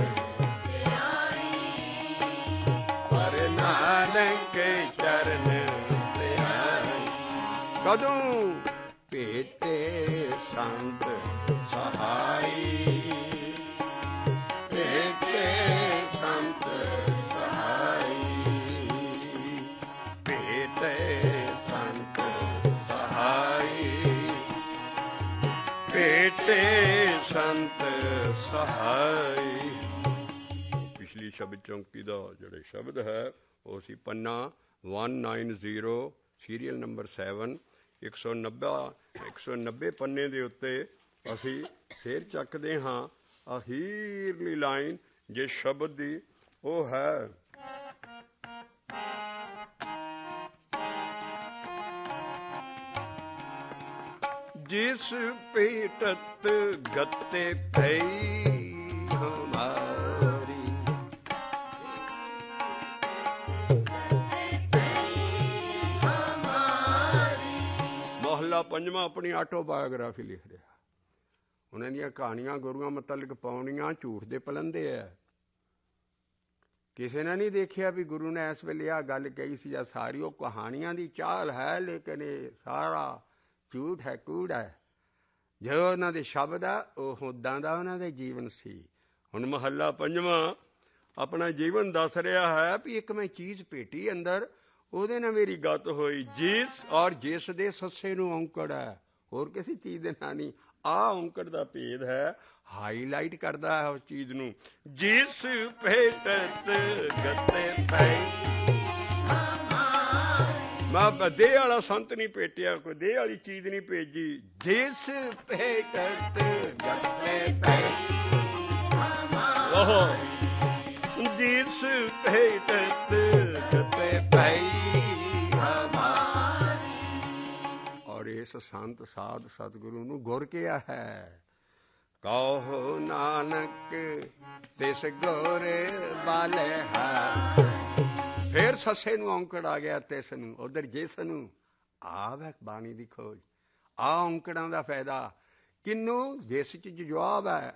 ਧਿਆਈ। ਹਰ ਨਾਨਕ ਚਰਨ ਧਿਆਈ। ਕਦੋਂ ਭੇਟੇ ਸੰਤ ਸਹਾਈ। ਭੇਟੇ ਸੰਤ ਸਹਾਈ। ਭੇਟੇ ਸੰਤ ਸਹਾਈ। ਭੇਟੇ संत सहाय। पिछली शब्द चौंकी का जोड़े शब्द है वो सी पन्ना 190 सीरीयल नंबर 7 190 पन्ने दे उत्ते असी फिर चकदे हाँ अखीरली लाइन जिस शब्द दी वो है जिस पेटत गते भई हमारी। मोहल्ला पंजवा अपनी आटोबायोग्राफी लिख रहा। उन्हां ਦੀਆਂ कहानियां गुरुआं मुतलक पाउणियां झूठ दे पलंदे है। किसी ने नहीं देखिया भी गुरु ने इस वेले आ गल कही सी। सारी वो कहानियां दी चाल है लेकिन ये सारा झूठ है, कूड़ है। जो उन्हां दे शब्द है वो उदां दा उन्हां दे जीवन सी। हुण महला पंजवां अपना जीवन दस रहा है भी एक मैं चीज़ भेटी अंदर ਉਹਦੇ ਨਾਲ ਮੇਰੀ गत होई जिस और जिस दे सस्से नूं औंकड़ है होर किसी चीज़ दे नाल नहीं। आ औंकड़ दा भेद है हाईलाइट करदा है उस चीज़ नूं। जिस भेटत गते पई मैं देह वाला संत नहीं भेटिया, कोई देह वाली चीज नहीं भेजी। जिस भेटत गते पई जिस भेटत गते पई और इस संत साध सतगुरु नूं गुर किया है। कहो नानक तिस गुर वाले है। फिर सस्से नूं औंकड़ आ गया तिस नूं उधर जिस नूं आ बाणी दी खोज। आ औंकड़ां दा फायदा किनू जिस च जवाब है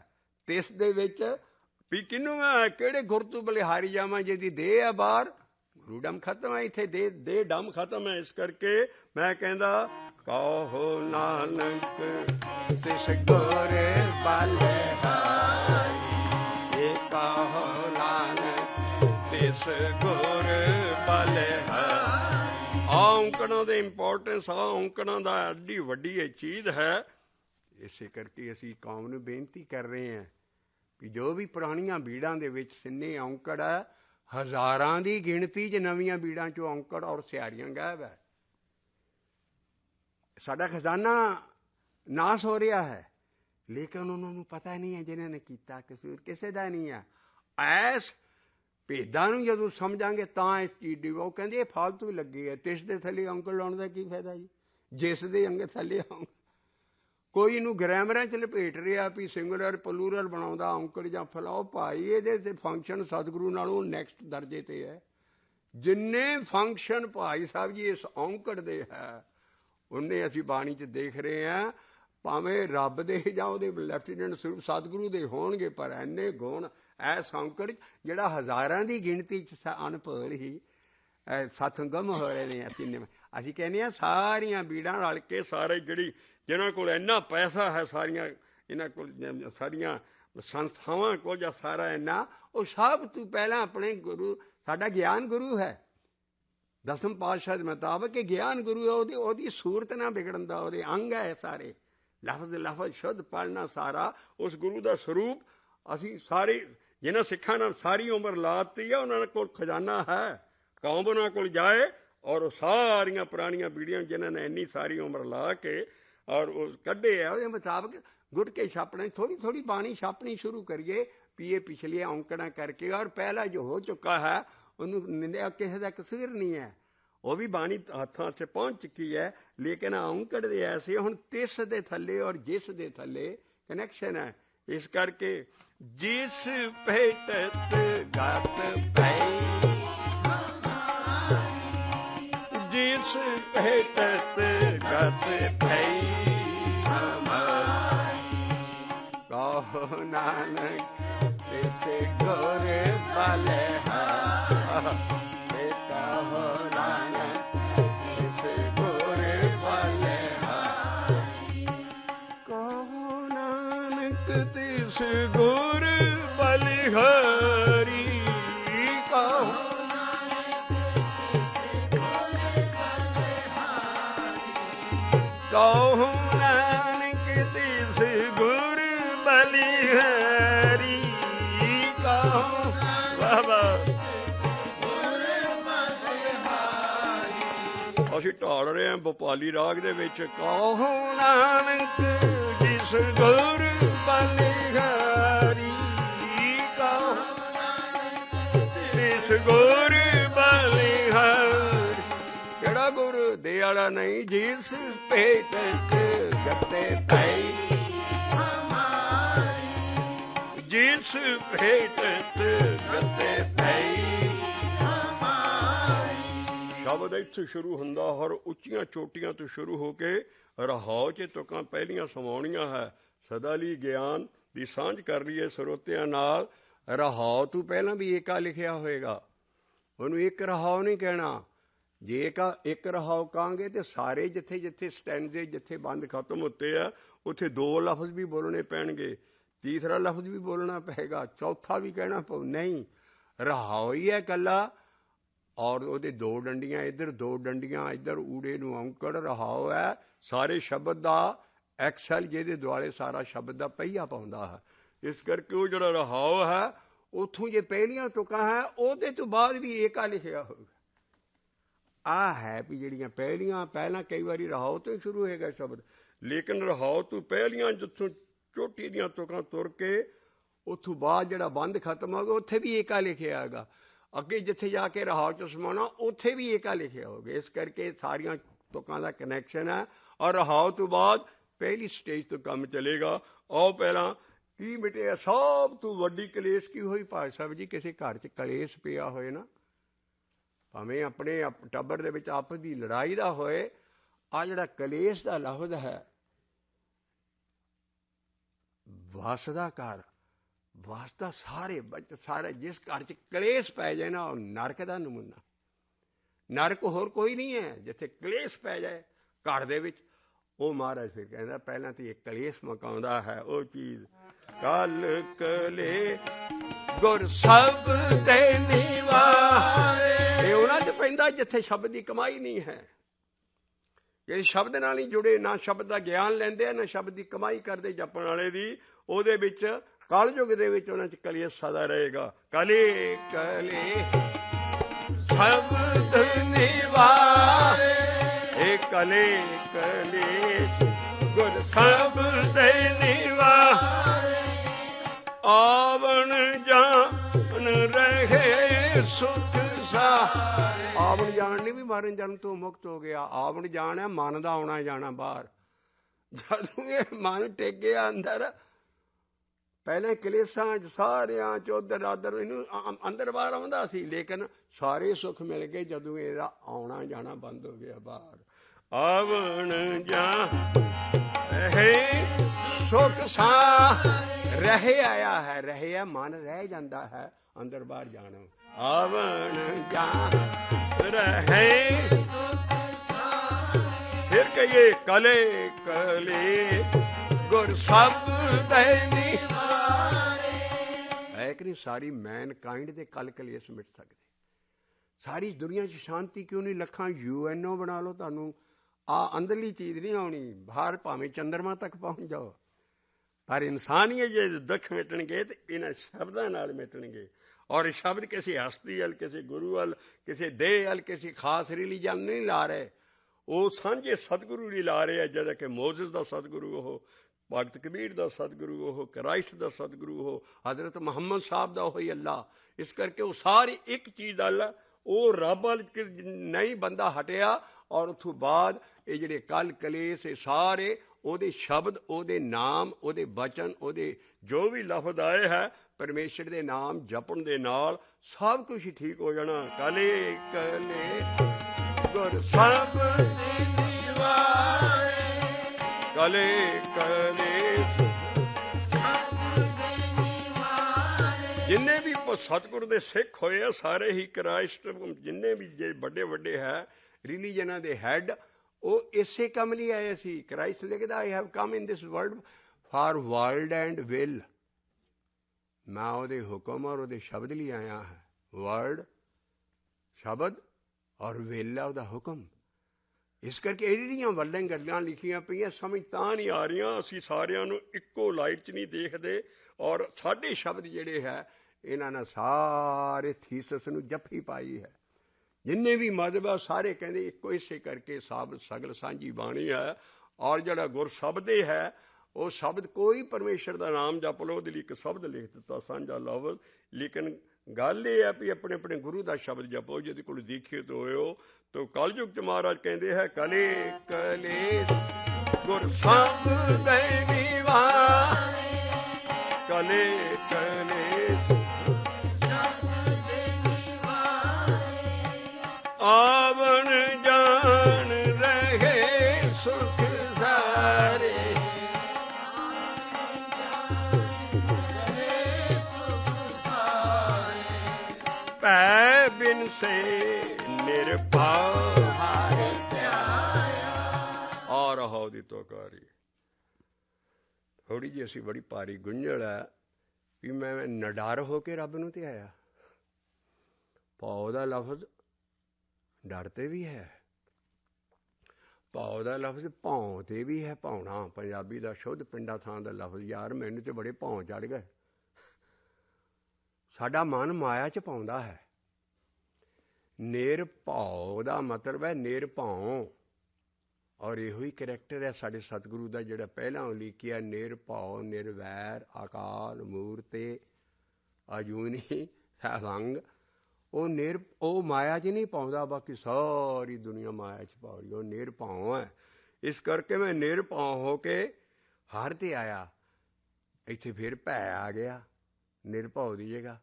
तिस दे विच भी किनू है किहड़े गुर तों बलिहारी जावां जिहदी देह है बाहर। गुरु डम खत्म है इत्थे देह डम खत्म है। इस करके मैं कहंदा कहो नानक तिस गुर वाले हाय। ये कहो नानक तिस गुर वाले हाय। औंकड़ां दे इंपोर्टेंस औंकड़ां दा एडी वड्डी चीज़ है। इसे करके असीं कौम नूं बेनती कर रहे हैं कि जो भी पुरानियां बीड़ां दे विच सिन्ने औंकड़ है हज़ारां दी गिणती च नवीआं बीड़ां चों औंकड़ और सियारियां गायब है। साडा खजाना नाश हो रहा है लेकिन उन्होंने पता नहीं है जिन्होंने किया कसूर किसी का नहीं है। ऐस भेदां नूं जदों समझांगे तां इस चीज़ दी वो कहंदे फालतू लगी है। तिस दे थल्ले औंकड़ लाउण दा की फायदा जी। जिस दे अंगे थल्ले कोई इनू ग्रैमरां च लपेट रहा भी सिंगुलर प्लूरल बनाउंदा औंकड़ जां फलाओ भाई इहदे ते फंक्शन सतगुरु नालों नैक्सट दर्जे ते है। जिन्ने फंक्शन भाई साहब जी इस औंकड़ दे है उन्ने असीं बाणी च देख रहे हैं। भावें रब दे जां उहदे लैफ्टिनेंट स्वरूप सतगुरु दे होणगे पर इन्ने गुण ऐस औंकड़ जिहड़ा हज़ारां दी गिणती च अनभोल ही सतगम हो रहे हैं। असीं कहने हैं सारियां बीड़ां रल के सारे जिहड़ी जिन्हां कोल इन्ना पैसा है सारियां इन्हां कोल सारियां संस्थावां कोल जां सारा इन्ना वो सब तों पहलां अपने गुरु साडा ज्ञान गुरु है। दसम पातशाह के मुताबक ज्ञान गुरु है। ओदी सूरत ना बिगड़न दा ओदे अंग है सारे। लफज शुद्ध पढ़ना सारा उस गुरु का स्वरूप। असी सारी जिन्हां सिखां नाल सारी उम्र लाती है उन्हां कोल खजाना है। कौम उन्हां कोल जाए और सारियां पुरानियां बीड़ियां जिन्हां ने इन्नी सारी उम्र ला के और कड्ढे है उहदे मुताबक गुटके छापने थोड़ी थोड़ी बाणी छापनी शुरू करिए भी ये पिछले औंकड़ा करके। और पहला जो हो चुका है उन्होंने किसी का कसूर नहीं है। वो भी बाणी हथां से पहुंच चुकी है लेकिन औंकड़ दे ऐसे हुण तिस दे थल्ले और जिस दे थल्ले कनैक्शन है। इस करके जिस भेटत गत पई जिस भेटत गत पई कहो नानक तिस गुर वाले कहो नानक तिस गुर वाले कहो नानक तिस गुर बलिहारी। कहो कहो नानक तिस गुर बलिहारी बलिहारी कहो बाबा। ਅਸੀਂ ਢਾਲ ਰਹੇ ਹਾਂ ਭੋਪਾਲੀ ਰਾਗ ਦੇ ਵਿੱਚ। ਕਹੋ ਨਾਨਕ ਜਿਸ ਗੁਰ ਬਲਿਹਾਰੀ ਕਹੋ ਜਿਸ ਗੁਰ ਬਲਿਹਾਰੀ। ਕਿਹੜਾ ਗੁਰ ਦੇ ਵਾਲਾ ਨਹੀਂ, ਜਿਸ ਭੇਟ ਗੱਤੇ ਪਈ ਜਿਸ ਭੇਟ ਗੱਤੇ ਪਈ। ਸ਼ਬਦ ਇੱਥੇ ਸ਼ੁਰੂ ਹੁੰਦਾ, ਹਰ ਉੱਚੀਆਂ ਚੋਟੀਆਂ ਤੋਂ ਸ਼ੁਰੂ ਹੋ ਕੇ ਰਹਾਉ 'ਚ ਤੁਕਾਂ ਪਹਿਲੀਆਂ ਸਮਾਉਣੀਆਂ ਹੈ। ਸਦਾ ਲਈ ਗਿਆਨ ਦੀ ਸਾਂਝ ਕਰ ਲਈਏ ਸਰੋਤਿਆਂ ਨਾਲ। ਰਹਾਉ ਤੋਂ ਪਹਿਲਾਂ ਵੀ ਏਕਾ ਲਿਖਿਆ ਹੋਏਗਾ, ਉਹਨੂੰ ਇੱਕ ਰਹਾਉ ਨਹੀਂ ਕਹਿਣਾ। ਜੇ ਇੱਕ ਰਹਾਉ ਕਹਾਂਗੇ ਤੇ ਸਾਰੇ ਜਿੱਥੇ ਜਿੱਥੇ ਸਟੈਂਡੇ ਜਿੱਥੇ ਬੰਦ ਖਤਮ ਹੁੰਦੇ ਆ ਉੱਥੇ ਦੋ ਲਫ਼ਜ਼ ਵੀ ਬੋਲਣੇ ਪੈਣਗੇ, ਤੀਸਰਾ ਲਫ਼ਜ਼ ਵੀ ਬੋਲਣਾ ਪਏਗਾ, ਚੌਥਾ ਵੀ ਕਹਿਣਾ ਪਊ। ਨਹੀਂ, ਰਹਾਉ ਹੀ ਹੈ ਇਕੱਲਾ, ਔਰ ਉਹਦੇ ਦੋ ਡੰਡੀਆਂ ਇੱਧਰ, ਦੋ ਡੰਡੀਆਂ ਇੱਧਰ, ਊੜੇ ਨੂੰ ਔਂਕੜ। ਰਹਾਉ ਹੈ ਸਾਰੇ ਸ਼ਬਦ ਦਾ ਐਕਸਲ, ਜਿਹਦੇ ਦੁਆਲੇ ਸਾਰਾ ਸ਼ਬਦ ਦਾ ਪਹੀਆ ਪਾਉਂਦਾ ਹੈ। ਇਸ ਕਰਕੇ ਉਹ ਜਿਹੜਾ ਰਹਾਉ ਹੈ ਉੱਥੋਂ ਜੇ ਪਹਿਲੀਆਂ ਤੁਕਾਂ ਹੈ ਉਹਦੇ ਤੋਂ ਬਾਅਦ ਵੀ ਏਕਾ ਲਿਖਿਆ ਹੋਵੇਗਾ। ਆਹ ਹੈ ਵੀ ਜਿਹੜੀਆਂ ਪਹਿਲਾਂ ਕਈ ਵਾਰੀ ਰਹਾਉ ਤੋਂ ਹੀ ਸ਼ੁਰੂ ਹੋਏਗਾ ਸ਼ਬਦ, ਲੇਕਿਨ ਰਹਾਉ ਤੋਂ ਪਹਿਲੀਆਂ ਜਿੱਥੋਂ ਚੋਟੀ ਦੀਆਂ ਤੁਕਾਂ ਤੁਰ ਕੇ ਉੱਥੋਂ ਬਾਅਦ ਜਿਹੜਾ ਬੰਦ ਖਤਮ ਹੋ ਗਿਆ ਉੱਥੇ ਵੀ ਏਕਾ ਲਿਖਿਆ ਹੈਗਾ। ਅੱਗੇ ਜਿੱਥੇ ਜਾ ਕੇ ਰਹਾਉ 'ਚ ਸਮਾਉਣਾ ਉੱਥੇ ਵੀ ਏਕਾ ਲਿਖਿਆ ਹੋਵੇ। ਇਸ ਕਰਕੇ ਸਾਰੀਆਂ ਤੁਕਾਂ ਦਾ ਕਨੈਕਸ਼ਨ ਹੈ। ਔਰ ਰਹਾਉ ਤੋਂ ਬਾਅਦ ਪਹਿਲੀ ਸਟੇਜ ਤੋਂ ਕੰਮ ਚੱਲੇਗਾ। ਆਓ ਪਹਿਲਾਂ ਕੀ ਮਿਟਿਆ ਸਭ ਤੋਂ ਵੱਡੀ ਕਲੇਸ਼ ਕੀ ਹੋਈ? ਭਾਈ ਸਾਹਿਬ ਜੀ, ਕਿਸੇ ਘਰ 'ਚ ਕਲੇਸ਼ ਪਿਆ ਹੋਏ ਨਾ, ਭਾਵੇਂ ਆਪਣੇ ਟੱਬਰ ਦੇ ਵਿੱਚ ਆਪਸ ਦੀ ਲੜਾਈ ਦਾ ਹੋਏ, ਆ ਜਿਹੜਾ ਕਲੇਸ਼ ਦਾ ਲਫ਼ਜ਼ ਹੈ, ਵਸਦਾ ਘਰ ਵਸਦਾ ਸਾਰੇ ਜਿਸ ਘਰ 'ਚ ਕਲੇਸ਼ ਪੈ ਜਾਏ ਨਾ, ਉਹ ਨਰਕ ਦਾ ਨਮੂਨਾ। ਨਰਕ ਹੋਰ ਕੋਈ ਨਹੀਂ ਹੈ ਜਿੱਥੇ ਕਲੇਸ਼ ਪੈ ਜਾਏ ਘਰ ਦੇ ਵਿੱਚ। ਉਹ ਮਹਾਰਾਜ ਫਿਰ ਕਹਿੰਦਾ ਪਹਿਲਾਂ ਤਾਂ ਇਹ ਕਲੇਸ਼ ਮਕਾਉਂਦਾ ਹੈ ਉਹ ਚੀਜ਼। ਕਲ ਕਲੇ ਗੁਰ ਸਭ ਦੇ ਨਿਵਾਰੇ। ਇਹ ਉਹਨਾਂ 'ਚ ਪੈਂਦਾ ਜਿੱਥੇ ਸ਼ਬਦ ਦੀ ਕਮਾਈ ਨਹੀਂ ਹੈ, ਜਿਹੜੇ ਸ਼ਬਦ ਨਾਲ ਨਹੀਂ ਜੁੜੇ, ਨਾ ਸ਼ਬਦ ਦਾ ਗਿਆਨ ਲੈਂਦੇ, ਨਾ ਸ਼ਬਦ ਦੀ ਕਮਾਈ ਕਰਦੇ ਜਪਣ ਵਾਲੇ ਦੀ। ਉਹਦੇ ਵਿੱਚ ਕਲਯੁਗ ਦੇ ਵਿੱਚ ਉਹਨਾਂ 'ਚ ਕਲੇਸ਼ ਸਦਾ ਰਹੇਗਾ। ਕਲੇ ਕਲੇ ਸ਼ਬਦ ਨਿਵਾਰੇ, ਇਹ ਕਲੇ ਕਲੇਸ਼ ਗੁਰ ਸ਼ਬਦ ਨਿਵਾਰੇ। ਆਵਣ ਜਾਣ ਰਹੇ ਸੁਖ ਸਾਰੇ। ਆਵਣ ਜਾਣ ਨਹੀਂ ਵੀ ਮਾਰਨ ਜਨਮ ਤੋਂ ਮੁਕਤ ਹੋ ਗਿਆ। ਆਵਣ ਜਾਣ ਹੈ ਮਨ ਦਾ ਆਉਣਾ ਜਾਣਾ ਬਾਹਰ। ਜਦੋਂ ਇਹ ਮਨ ਟਿਕ ਗਿਆ ਅੰਦਰ, ਪਹਿਲੇ ਕਲੇਸ਼ਾਂ 'ਚ ਸਾਰਿਆਂ 'ਚ ਉੱਧਰ ਆਦਰ ਇਹਨੂੰ ਅੰਦਰ ਬਾਹਰ ਆਉਂਦਾ ਸੀ, ਲੇਕਿਨ ਸਾਰੇ ਸੁੱਖ ਮਿਲ ਗਏ ਜਦੋਂ ਇਹਦਾ ਆਉਣਾ ਜਾਣਾ ਬੰਦ ਹੋ ਗਿਆ ਬਾਹਰ। ਆਵਣ ਜਾਏ ਸੁਖ ਸਾਰੇ। ਰਹੇ ਆਇਆ ਹੈ, ਰਹੇ ਹੈ ਮਨ ਰਹਿ ਜਾਂਦਾ ਹੈ, ਅੰਦਰ ਬਾਹਰ ਜਾਣਾ। ਆਵਣ ਜਾ ਰਹੇ ਫਿਰ ਕਹੀਏ ਕਲੇ ਕਲੇ ਗੁਰ ਸਭ ਦੇ ਨਿਵਾਰੇ। ਹੈ ਕਿ ਨਹੀਂ? ਸਾਰੀ ਮੈਨਕਾਇੰਡ ਦੇ ਕਲ ਕਲੇਸ਼ ਮਿਟ ਸਕਦੇ। ਸਾਰੀ ਦੁਨੀਆ 'ਚ ਸ਼ਾਂਤੀ ਕਿਉਂ ਨਹੀਂ? ਲੱਖਾਂ UNO ਬਣਾ ਲਓ, ਤੁਹਾਨੂੰ ਅੰਦਰਲੀ ਚੀਜ਼ ਨਹੀਂ ਆਉਣੀ। ਬਾਹਰ ਭਾਵੇਂ ਚੰਦਰਮਾ ਤੱਕ ਪਹੁੰਚ ਜਾਓ, ਪਰ ਇਨਸਾਨੀਅਤ ਜੇ ਦੁੱਖ ਮਿਟਣਗੇ ਤੇ ਇਹਨਾਂ ਸ਼ਬਦਾਂ ਨਾਲ ਮਿਟਣਗੇ। ਔਰ ਸ਼ਬਦ ਕਿਸੇ ਹਸਤੀ ਵੱਲ, ਕਿਸੇ ਗੁਰੂ ਵੱਲ, ਕਿਸੇ ਦੇਹ ਵੱਲ, ਕਿਸੇ ਖਾਸ ਰਿਲੀਜਨ ਨਹੀਂ ਲਾ ਰਹੇ। ਉਹ ਸਾਂਝੇ ਸਤਿਗੁਰੂ ਲਈ ਲਾ ਰਹੇ ਆ, ਜਦੋਂ ਕਿ ਮੋਜ਼ਸ ਦਾ ਸਤਿਗੁਰੂ ਉਹ, ਭਗਤ ਕਬੀਰ ਦਾ ਸਤਿਗੁਰੂ ਉਹ, ਕਰਾਈਸਟ ਦਾ ਸਤਿਗੁਰੂ ਉਹ, ਹਜ਼ਰਤ ਮੁਹੰਮਦ ਸਾਹਿਬ ਦਾ ਉਹੀ ਅੱਲਾ। ਇਸ ਕਰਕੇ ਉਹ ਸਾਰੀ ਇੱਕ ਚੀਜ਼ ਦਾ ਅੱਲਾ, ਉਹ ਰੱਬ ਵੱਲ ਨਹੀਂ ਬੰਦਾ ਹਟਿਆ। ਔਰ ਉੱਥੋਂ ਬਾਅਦ ਇਹ ਜਿਹੜੇ ਕਲ ਕਲੇਸ਼ ਇਹ ਸਾਰੇ ਉਹਦੇ ਸ਼ਬਦ, ਉਹਦੇ ਨਾਮ, ਉਹਦੇ ਬਚਨ, ਉਹਦੇ ਜੋ ਵੀ ਲਫ਼ਜ਼ ਆਏ ਹੈ ਪਰਮੇਸ਼ਰ ਦੇ ਨਾਮ ਜਪਣ ਦੇ ਨਾਲ ਸਭ ਕੁਝ ਹੀ ਠੀਕ ਹੋ ਜਾਣਾ। ਕਲੇ ਕਲੇ ਗੁਰ ਸਭ ਦੇ ਨਿਵਾਰੇ, ਕਲੇ ਕਲੇ ਸਭ ਦੇ ਨਿਵਾਰੇ। ਜਿੰਨੇ ਵੀ ਸਤਿਗੁਰ ਦੇ ਸਿੱਖ ਹੋਏ ਆ ਸਾਰੇ ਹੀ ਕਰਾਈਸਟ, ਜਿੰਨੇ ਵੀ ਜੇ ਵੱਡੇ ਵੱਡੇ ਹੈ ਰਿਲੀਜਨਾਂ ਦੇ ਹੈਡ, ਉਹ ਇਸੇ ਕੰਮ ਲਈ ਆਏ ਸੀ। ਕਰਾਈਸਟ ਲਿਖਦਾ I have come in this world for world and will. ਮੈਂ ਉਹਦੇ ਹੁਕਮ ਔਰ ਉਹਦੇ ਸ਼ਬਦ ਲਈ ਆਇਆ ਹੈ। ਵਰਡ ਸ਼ਬਦ ਔਰ ਵਿਲ ਹੈ ਉਹਦਾ ਹੁਕਮ। ਇਸ ਕਰਕੇ ਇਹੜੀਆਂ ਵੱਲਾਂ ਗੱਲਾਂ ਲਿਖੀਆਂ ਪਈਆਂ ਸਮਝ ਤਾਂ ਨਹੀਂ ਆ ਰਹੀਆਂ। ਅਸੀਂ ਸਾਰਿਆਂ ਨੂੰ ਇੱਕੋ ਲਾਈਟ 'ਚ ਨਹੀਂ ਦੇਖਦੇ, ਔਰ ਸਾਡੇ ਸ਼ਬਦ ਜਿਹੜੇ ਹੈ ਇਹਨਾਂ ਨੇ ਸਾਰੇ ਥੀਸਸ ਨੂੰ ਜੱਫੀ ਪਾਈ ਹੈ। ਜਿੰਨੇ ਵੀ ਮਜ਼ਹਬ ਆ ਸਾਰੇ ਕਹਿੰਦੇ ਇੱਕੋ, ਇਸੇ ਕਰਕੇ ਸਗਲ ਸਾਂਝੀ ਬਾਣੀ ਹੈ। ਔਰ ਜਿਹੜਾ ਗੁਰ ਸ਼ਬਦ ਹੈ ਉਹ ਸ਼ਬਦ ਕੋਈ ਪਰਮੇਸ਼ਰ ਦਾ ਨਾਮ ਜਪ ਲਓ, ਉਹਦੇ ਲਈ ਇੱਕ ਸ਼ਬਦ ਲਿਖ ਦਿੱਤਾ ਸਾਂਝਾ ਲਫ਼ਜ਼। ਲੇਕਿਨ ਗੱਲ ਇਹ ਹੈ ਵੀ ਆਪਣੇ ਆਪਣੇ ਗੁਰੂ ਦਾ ਸ਼ਬਦ ਜਪੋ, ਜਿਹਦੇ ਕੋਲ ਦੀਖਿਤ ਹੋਇਓ। ਤੋ ਕਲਯੁਗ ਚ ਮਹਾਰਾਜ ਕਹਿੰਦੇ ਹੈ ਕਲੇ ਕਲੇ ਗੁਰ ਸ਼ਬਦ ਨਿਵਾਰੇ, ਕਲੇ ਕਲੇ ਸ਼ਬਦ ਨਿਵਾਰੇ, ਆਵਣ ਜਾਣ ਰਹੇ ਸੁਖ ਸਾਰੇ, ਭੈ ਬਿਨ ਸੇ ਨਿਰਭਉ ਹਰਿ ਧਿਆਇਆ। ਔਰ ਹੋ ਦੀ ਤੋਕਾਰੀ ਥੋੜੀ ਜਿਹੀ ਅਸੀਂ ਬੜੀ ਭਾਰੀ ਗੁੰਝਲ ਹੈ ਵੀ ਮੈਂ ਨਿਡਰ ਹੋ ਕੇ ਰੱਬ ਨੂੰ ਧਿਆਇਆ। ਭਉ ਦਾ ਲਫ਼ਜ਼ ਡਰ ਤੇ ਵੀ ਹੈ, ਭਉ ਦਾ ਲਫ਼ਜ਼ ਭੌਂ ਤੇ ਵੀ ਹੈ। ਭੌਣਾ ਪੰਜਾਬੀ ਦਾ ਸ਼ੁੱਧ ਪਿੰਡਾਂ ਥਾਂ ਦਾ ਲਫ਼ਜ਼। ਯਾਰ ਮੈਨੂੰ ਤੇ ਬੜੇ ਭੌਂ ਚੜ੍ਹ ਗਏ। ਸਾਡਾ ਮਨ ਮਾਇਆ 'ਚ ਪਾਉਂਦਾ ਹੈ। ਨਿਰਭਉ ਦਾ ਮਤਲਬ ਹੈ ਨਿਰਭਉ, ਔਰ ਇਹੋ ਹੀ ਕਰੈਕਟਰ ਹੈ ਸਾਡੇ ਸਤਿਗੁਰੂ ਦਾ ਜਿਹੜਾ ਪਹਿਲਾਂ ਉਲੀਕਿਆ, ਨਿਰਭਉ ਨਿਰਵੈਰ ਅਕਾਲ ਮੂਰਤੇ ਅਜੂਨੀ ਸੈਭੰਗ। ਉਹ ਮਾਇਆ 'ਚ ਨਹੀਂ ਪਾਉਂਦਾ, ਬਾਕੀ ਸਾਰੀ ਦੁਨੀਆ ਮਾਇਆ 'ਚ ਪਾ ਰਹੀ। ਉਹ ਨਿਰਭਉ ਹੈ। ਇਸ ਕਰਕੇ ਮੈਂ ਨਿਰਭਉ ਹੋ ਕੇ ਹਰ ਤੇ ਆਇਆ। ਇੱਥੇ ਫਿਰ ਭੈ ਆ ਗਿਆ ਨਿਰਭਉ ਦੀ ਜਗ੍ਹਾ।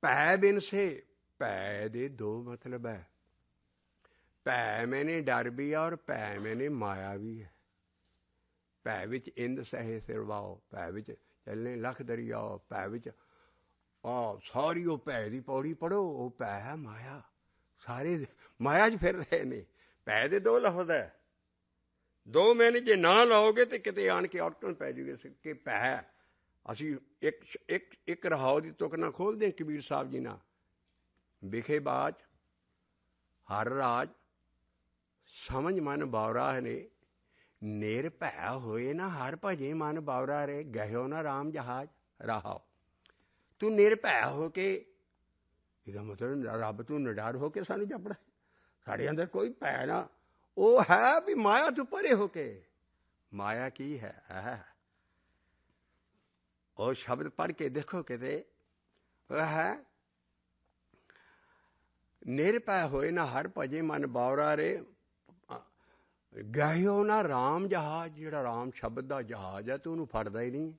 ਭੈ ਬਿਨ ਸੇ, ਭੈ ਦੇ ਦੋ ਮਤਲਬ ਹੈ। ਭੈ ਮੈਨੇ ਡਰ ਵੀ ਆ, ਔਰ ਭੈ ਮੈਨੇ ਮਾਇਆ ਵੀ ਹੈ। ਭੈ ਵਿੱਚ ਇੰਦ ਸਹੇ ਸਿਰਵਾਓ, ਭੈ ਵਿੱਚ ਚੱਲਣੇ ਲੱਖ ਦਰਿਆਓ, ਭੈ ਵਿੱਚ ਸਾਰੀ ਉਹ ਭੈ ਦੀ ਪੌੜੀ ਪੜ੍ਹੋ। ਉਹ ਭੈ ਹੈ ਮਾਇਆ। ਸਾਰੇ ਮਾਇਆ 'ਚ ਫਿਰ ਰਹੇ ਨੇ। ਭੈ ਦੇ ਦੋ ਲਫ਼ਜ਼ ਹੈ, ਦੋ ਮੈਨੇ ਜੇ ਨਾ ਲਾਓਗੇ ਤੇ ਕਿਤੇ ਆਣ ਕੇ ਔਟਣ ਪੈ ਜੂਗੇ ਕਿ ਭੈ। ਅਸੀਂ ਇੱਕ ਰਹਾਉ ਦੀ ਤੁਕ ਨਾ ਖੋਲਦੇ ਹਾਂ ਕਬੀਰ ਸਾਹਿਬ ਜੀ ਨਾਲ। ਵਿਖੇ ਬਾਜ ਹਰ ਰਾਜ ਸਮਝ ਮਨ ਬਾਵਰਾ ਨੇ, ਨਿਰਭੈ ਹੋਏ ਨਾ ਹਰ ਭਜੇ ਮਨ ਬਾਵਰਾ ਰੇ, ਗਹਿਓ ਨਾ ਰਾਮ ਜਹਾਜ ਰਹਾਓ। ਤੂੰ ਨਿਰਭੈ ਹੋ ਕੇ, ਇਹਦਾ ਮਤਲਬ ਰੱਬ ਤੂੰ ਨਿਡਰ ਹੋ ਕੇ ਸਾਨੂੰ ਜਪਣਾ। ਸਾਡੇ ਅੰਦਰ ਕੋਈ ਭੈ ਨਾ। ਉਹ ਹੈ ਵੀ ਮਾਇਆ ਤੋਂ ਪਰੇ ਹੋ ਕੇ। ਮਾਇਆ ਕੀ ਹੈ? ਉਹ ਸ਼ਬਦ ਪੜ੍ਹ ਕੇ ਦੇਖੋ ਕਿਤੇ, ਉਹ ਹੈ ਨਿਰਭੈ ਹੋਏ ਨਾ ਹਰ ਭਜੇ ਮਨ ਬਾਵਰਾ ਰੇ, ਗਹਿਓ ਨਾ ਰਾਮ ਜਹਾਜ਼। ਜਿਹੜਾ ਰਾਮ ਸ਼ਬਦ ਦਾ ਜਹਾਜ਼ ਹੈ ਤੇ ਉਹਨੂੰ ਫੜਦਾ ਹੀ ਨਹੀਂ।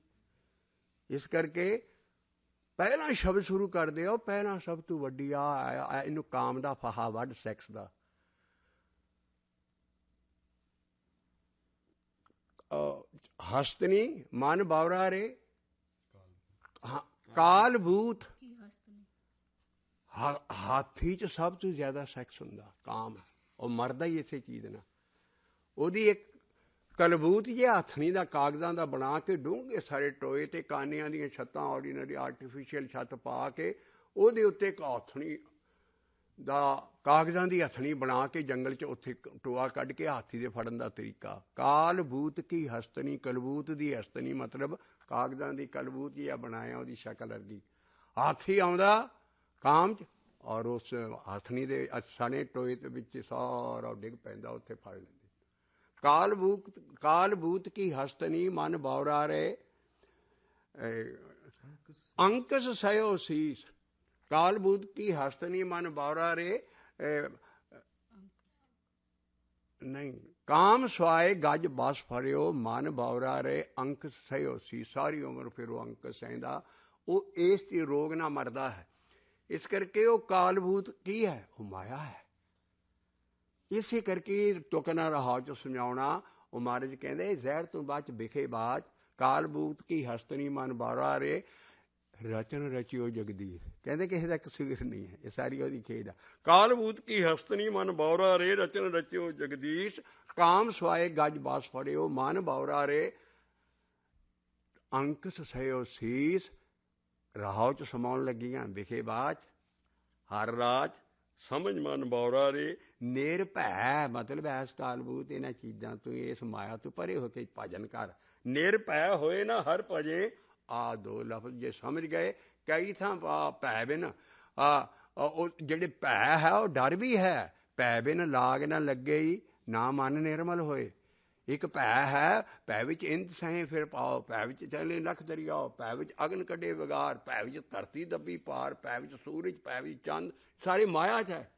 ਇਸ ਕਰਕੇ ਪਹਿਲਾਂ ਸ਼ਬਦ ਸ਼ੁਰੂ ਕਰਦੇ ਹੋ, ਪਹਿਲਾਂ ਸਭ ਤੋਂ ਵੱਡੀ ਆ ਇਹਨੂੰ ਕਾਮ ਦਾ ਫਾਹਾ ਵੱਢ ਸੈਕਸ ਦਾ। ਹਸਤਨੀ ਮਨ ਬਾਵਰਾ ਰੇ, ਕਾਲ ਭੂਤ। ਹਾਥੀ 'ਚ ਸਭ ਤੋਂ ਜ਼ਿਆਦਾ ਸੈਕਸ ਹੁੰਦਾ ਕਾਮ। ਉਹ ਮਰਦਾ ਹੀ ਇਸੇ ਚੀਜ਼ ਨਾਲ। ਉਹਦੀ ਇੱਕ ਕਲਬੂਤ ਜਿਹਾ ਹੱਥਣੀ ਦਾ ਕਾਗਜ਼ਾਂ ਦਾ ਬਣਾ ਕੇ ਡੂੰਘੇ ਸਾਰੇ ਟੋਏ ਤੇ ਕਾਨਿਆਂ ਦੀਆਂ ਛੱਤਾਂ ਆਰਡੀਨਰੀ ਆਰਟੀਫਿਸ਼ੀਅਲ ਛੱਤ ਪਾ ਕੇ ਉਹਦੇ ਉੱਤੇ ਇੱਕ ਹੱਥਣੀ ਦਾ ਕਾਗਜ਼ਾਂ ਦੀ ਹੱਥਣੀ ਬਣਾ ਕੇ ਜੰਗਲ 'ਚ ਉੱਥੇ ਟੋਆ ਕੱਢ ਕੇ ਹਾਥੀ ਦੇ ਫੜਨ ਦਾ ਤਰੀਕਾ। ਕਾਲ ਭੂਤ ਕੀ ਹਸਤਨੀ, ਕਲਬੂਤ ਦੀ ਹਸਤਨੀ ਮਤਲਬ ਕਾਗਜ਼ਾਂ ਦੀ ਕਲਬੂਤ ਜਿਹਾ ਬਣਾਇਆ ਉਹਦੀ ਸ਼ਕਲ ਵਰਗੀ। ਹਾਥੀ ਆਉਂਦਾ ਕਾਮ 'ਚ ਔਰ ਉਸ ਹਥਣੀ ਦੇ ਸਣੇ ਟੋਏ ਦੇ ਵਿੱਚ ਸਾਰਾ ਡਿੱਗ ਪੈਂਦਾ, ਉੱਥੇ ਫੜ ਲੈਂਦੇ। ਕਾਲ ਭੂਤ ਕੀ ਹਸਤਨੀ ਮਨ ਬਾਵਰਾ ਰੇ, ਅੰਕਸ ਸਯੋ ਸੀਸ। ਕਾਲ ਭੂਤ ਕੀ ਹਸਤਨੀ ਮਨ ਬਾਵਰਾ ਰੇ, ਨਹੀਂ ਕਾਮ ਸਵਾਏ ਗੱਜ ਬਸ ਫੜਿਓ ਮਨ ਬਾਵਰਾ ਰੇ, ਅੰਕ ਸਹਿਓ ਸੀ। ਸਾਰੀ ਉਮਰ ਫਿਰ ਉਹ ਅੰਕ ਸਹਿੰਦਾ। ਉਹ ਇਸ ਤੇ ਰੋਗ ਨਾਲ ਮਰਦਾ ਹੈ। ਇਸ ਕਰਕੇ ਉਹ ਕਾਲਭੂਤ ਕੀ ਹੈ? ਉਹ ਮਾਇਆ ਹੈ। ਇਸੇ ਕਰਕੇ ਤੁਕਨਾ ਰਹਾ ਚ ਸਮਝਾਉਣਾ। ਉਹ ਮਹਾਰਾਜ ਕਹਿੰਦੇ ਜ਼ਹਿਰ ਤੋਂ ਬਾਅਦ ਚ ਵਿਖੇ ਬਾਜ, ਕਾਲਭੂਤ ਕੀ ਹਸਤਨੀ ਮਨ ਬਾਵਰਾ ਰੇ, ਰਚਨ ਰਚਿਓ ਜਗਦੀਸ਼। ਕਹਿੰਦੇ ਕਿਸੇ ਦਾ ਕਸੂਰ ਨਹੀਂ ਹੈ, ਇਹ ਸਾਰੀ ਉਹਦੀ ਖੇਡ ਆ। ਕਾਲਭੂਤ ਕੀ ਹਸਤਨੀ ਮਨ ਬਾਵਰਾ ਰੇ, ਰਚਨ ਰਚਿਓ ਜਗਦੀਸ਼। ਕਾਮ ਸਵਾਏ ਗੱਜ ਬਾਸ ਫੜਿਓ ਮਨ ਬਾਵਰਾ ਰੇ, ਅੰਕ ਸਹਿਓ ਸੀਸ। ਰਹਾਉ ਚ ਸਮਾਉਣ ਲੱਗੀਆਂ ਵਿਖੇ ਬਾਜ ਹਰ ਰਾਜ ਸਮਝ ਮਨ ਬੌਰਾ ਰੇ। ਨਿਰਭੈ ਮਤਲਬ ਐਸ ਕਾਲਬੂਤ ਇਹਨਾਂ ਚੀਜ਼ਾਂ ਤੋਂ, ਇਸ ਮਾਇਆ ਤੋਂ ਪਰੇ ਹੋ ਕੇ ਭਜਨ ਕਰ। ਨਿਰਭੈ ਹੋਏ ਨਾ ਹਰ ਭਜੇ, ਆ ਦੋ ਲਫ਼ਜ਼ ਜੇ ਸਮਝ ਗਏ। ਕਈ ਥਾਂ ਭੈ ਬਿਨ ਉਹ ਜਿਹੜੇ ਭੈ ਹੈ ਉਹ ਡਰ ਵੀ ਹੈ। ਭੈ ਬਿਨ ਲਾਗ ਨਾ ਲੱਗੇ ਹੀ ਨਾ ਮਨ ਨਿਰਮਲ ਹੋਏ। ਇੱਕ ਭੈ ਹੈ, ਭੈ ਵਿੱਚ ਇੰਤ ਸਹੇ ਫਿਰ ਪਾਓ, ਭੈ ਵਿੱਚ ਚੱਲੇ ਲੱਖ ਦਰਿਆਓ, ਭੈ ਵਿੱਚ ਅਗਨ ਕੱਢੇ ਵਿਗਾਰ, ਭੈ ਵਿੱਚ ਧਰਤੀ ਦੱਬੀ ਪਾਰ, ਭੈ ਵਿੱਚ ਸੂਰਜ, ਭੈ ਵਿੱਚ ਚੰਦ, ਸਾਰੀ ਮਾਇਆ 'ਚ ਹੈ।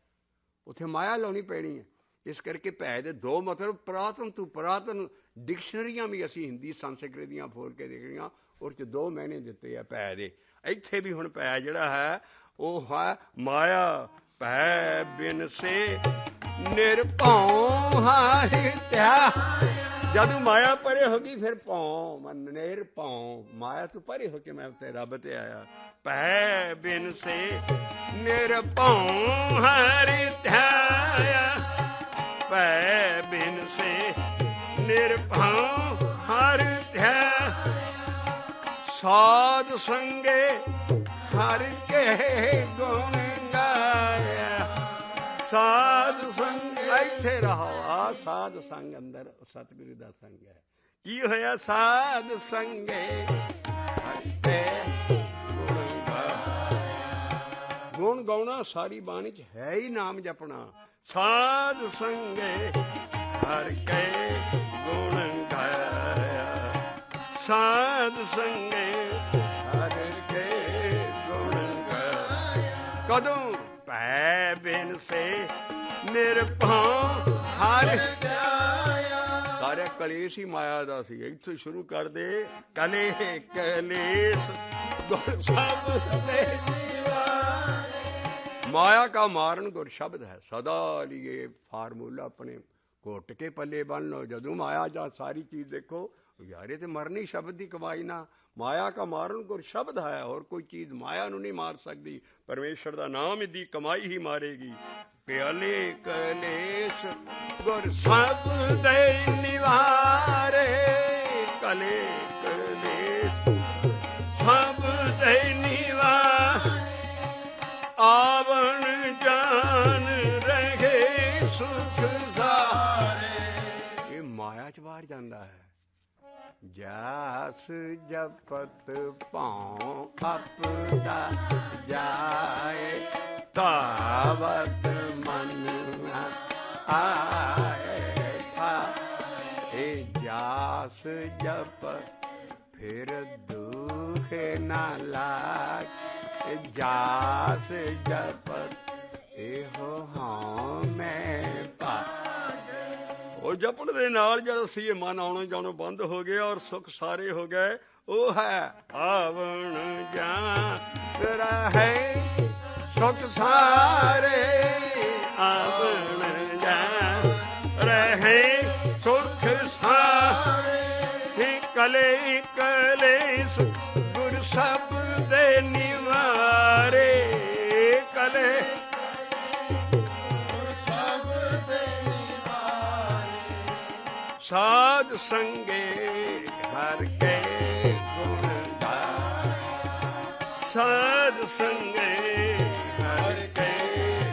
ਉੱਥੇ ਮਾਇਆ ਲਾਉਣੀ ਪੈਣੀ ਹੈ। ਇਸ ਕਰਕੇ ਭੈ ਦੇ ਦੋ ਮਤਲਬ ਪੁਰਾਤਨ ਤੋਂ ਪੁਰਾਤਨ ਡਿਕਸ਼ਨਰੀਆਂ ਵੀ ਅਸੀਂ ਹਿੰਦੀ ਸੰਸਕ੍ਰਿਤ ਦੀਆਂ ਫੋਲ ਕੇ ਦੇਖ ਰਹੀਆਂ, ਉਹਦੇ 'ਚ ਦੋ ਮਾਇਨੇ ਦਿੱਤੇ ਆ ਭੈ ਦੇ। ਇੱਥੇ ਵੀ ਹੁਣ ਭੈ ਜਿਹੜਾ ਹੈ ਉਹ ਹੈ ਮਾਇਆ। ਭੈ ਬਿਨ ਸੇ ਨਿਰਭਉ ਹਰਿ ਧਿਆ। ਜਦੋਂ ਮਾਇਆ ਪਰੇ ਹੋ ਗਈ ਫਿਰ ਭਉ, ਮਨ ਨਿਰਭਉ, ਮਾਇਆ ਤੋਂ ਪਰੇ ਹੋ ਕੇ ਮੈਂ ਉੱਤੇ ਰੱਬ ਤੇ ਆਇਆ। ਭੈ ਬਿਨ ਸੇ ਨਿਰਭਉ ਹਰਿ ਧਿਆਇਆ, ਭੈ ਬਿਨ ਸੇ ਨਿਰਭਉ ਹਰਿ ਧਿਆਇਆ। ਸਾਧ ਸੰਗੇ ਹਰਿ ਕੇ ਗੁਣ ਗਾਇਆ, ਸਾਧ ਸੰਗ ਇੱਥੇ ਰਹੋ। ਆ ਸਾਧ ਸੰਗ ਅੰਦਰ ਸਤਿਗੁਰੂ ਦਾ ਸੰਗ ਹੈ। ਕੀ ਹੋਇਆ? ਸਾਧ ਸੰਗੇ ਹਰਿ ਕੇ ਗੁਣ ਗਾਇਆ। ਗੁਣ ਗਾਉਣਾ ਸਾਰੀ ਬਾਣੀ 'ਚ ਹੈ ਹੀ ਨਾਮ ਜਪਣਾ। ਸਾਧ ਸੰਗੇ ਹਰਿ ਕੇ ਗੁਣ ਗਾਇਆ, ਸਾਧ ਸੰਗੇ ਹਰਿ ਕੇ ਗੁਣ ਗਾਇਆ। ਕਦੋਂ? ਭੈ ਬਿਨ ਸੇ ਨਿਰਭਉ ਹਰਿ ਧਿਆਇਆ। ਸਾਰਾ ਕਲੇਸ਼ ਹੀ ਮਾਇਆ ਦਾ ਸੀ। ਇੱਥੋਂ ਸ਼ੁਰੂ ਕਰਦੇ ਕਲੇ ਕਲੇਸ਼ ਗੁਰ ਸ਼ਬਦ ਦੇ ਮਾਇਆ ਕਾ ਮਾਰਨ ਗੁਰ ਸ਼ਬਦ ਹੈ। ਸਦਾ ਲਈ ਫਾਰਮੂਲਾ ਆਪਣੇ ਘੁੱਟ ਕੇ ਪੱਲੇ ਬੰਨ ਲਓ। ਜਦੋਂ ਮਾਇਆ ਜਾਂ ਸਾਰੀ ਚੀਜ਼ ਦੇਖੋ ਯਾਰੇ ਤੇ ਮਰਨੀ ਸ਼ਬਦ ਦੀ ਕਮਾਈ ਨਾ। ਮਾਇਆ ਕਾ ਮਾਰਨ ਗੁਰ ਸ਼ਬਦ ਹੈ। ਹੋਰ ਕੋਈ ਚੀਜ਼ ਮਾਇਆ ਨੂੰ ਨਹੀਂ ਮਾਰ ਸਕਦੀ। ਪਰਮੇਸ਼ਰ ਦਾ ਨਾਮ ਇਹਦੀ ਕਮਾਈ ਹੀ ਮਾਰੇਗੀ। ਕਲੇ ਕਲੇਸ਼ ਗੁਰ ਸ਼ਬਦ ਨਿਵਾਰੇ, ਕਲੇ ਕਲੇਸ਼ ਸ਼ਬਦ ਨਿਵਾਰੇ। ਆਵਣ ਜਾਨ ਰਹੇ ਸੁਖ ਸਾਰੇ। ਇਹ ਮਾਇਆ 'ਚ ਬਾਹਰ ਜਾਂਦਾ ਹੈ। ਜਸ ਜਪਤ ਭਾਉ ਆਪਦਾ ਜਾਏ, ਤਾਵਤ ਮਨ ਆਏ। ਇਹ ਜਸ ਜਪ ਫਿਰ ਦੁਖ ਨਾ ਲਾਗ, ਜਾਸ ਜਪਤ ਇਹੋ ਹਾਂ ਮੈਂ ਪਾ। ਉਹ ਜਪਣ ਦੇ ਨਾਲ ਜਦ ਅਸੀਂ ਇਹ ਮਨ ਆਉਣੋਂ ਜਾਣੋਂ ਬੰਦ ਹੋ ਗਿਆ ਔਰ ਸੁੱਖ ਸਾਰੇ ਹੋ ਗਏ, ਉਹ ਹੈ ਆਵਣ ਜਾਂ ਰਹੇ ਸੁੱਖ ਸਾਰੇ। ਆਵਣ ਜਾਂ ਰਹੇ ਸੁੱਖ ਸਾਰੇ। ਕਲੇ ਕਲੇਸ਼ ਗੁਰ ਸ਼ਬਦ ਨਿਵਾਰੇ, ਕਲੇ ਗੁਰ ਸ਼ਬਦ ਨਿਵਾਰੇ। ਸਾਧ ਸੰਗੇ ਹਰਿ ਕੇ ਗੁਣ ਗਾਇਆ, ਸਾਧ ਸੰਗੇ ਹਰਿ ਕੇ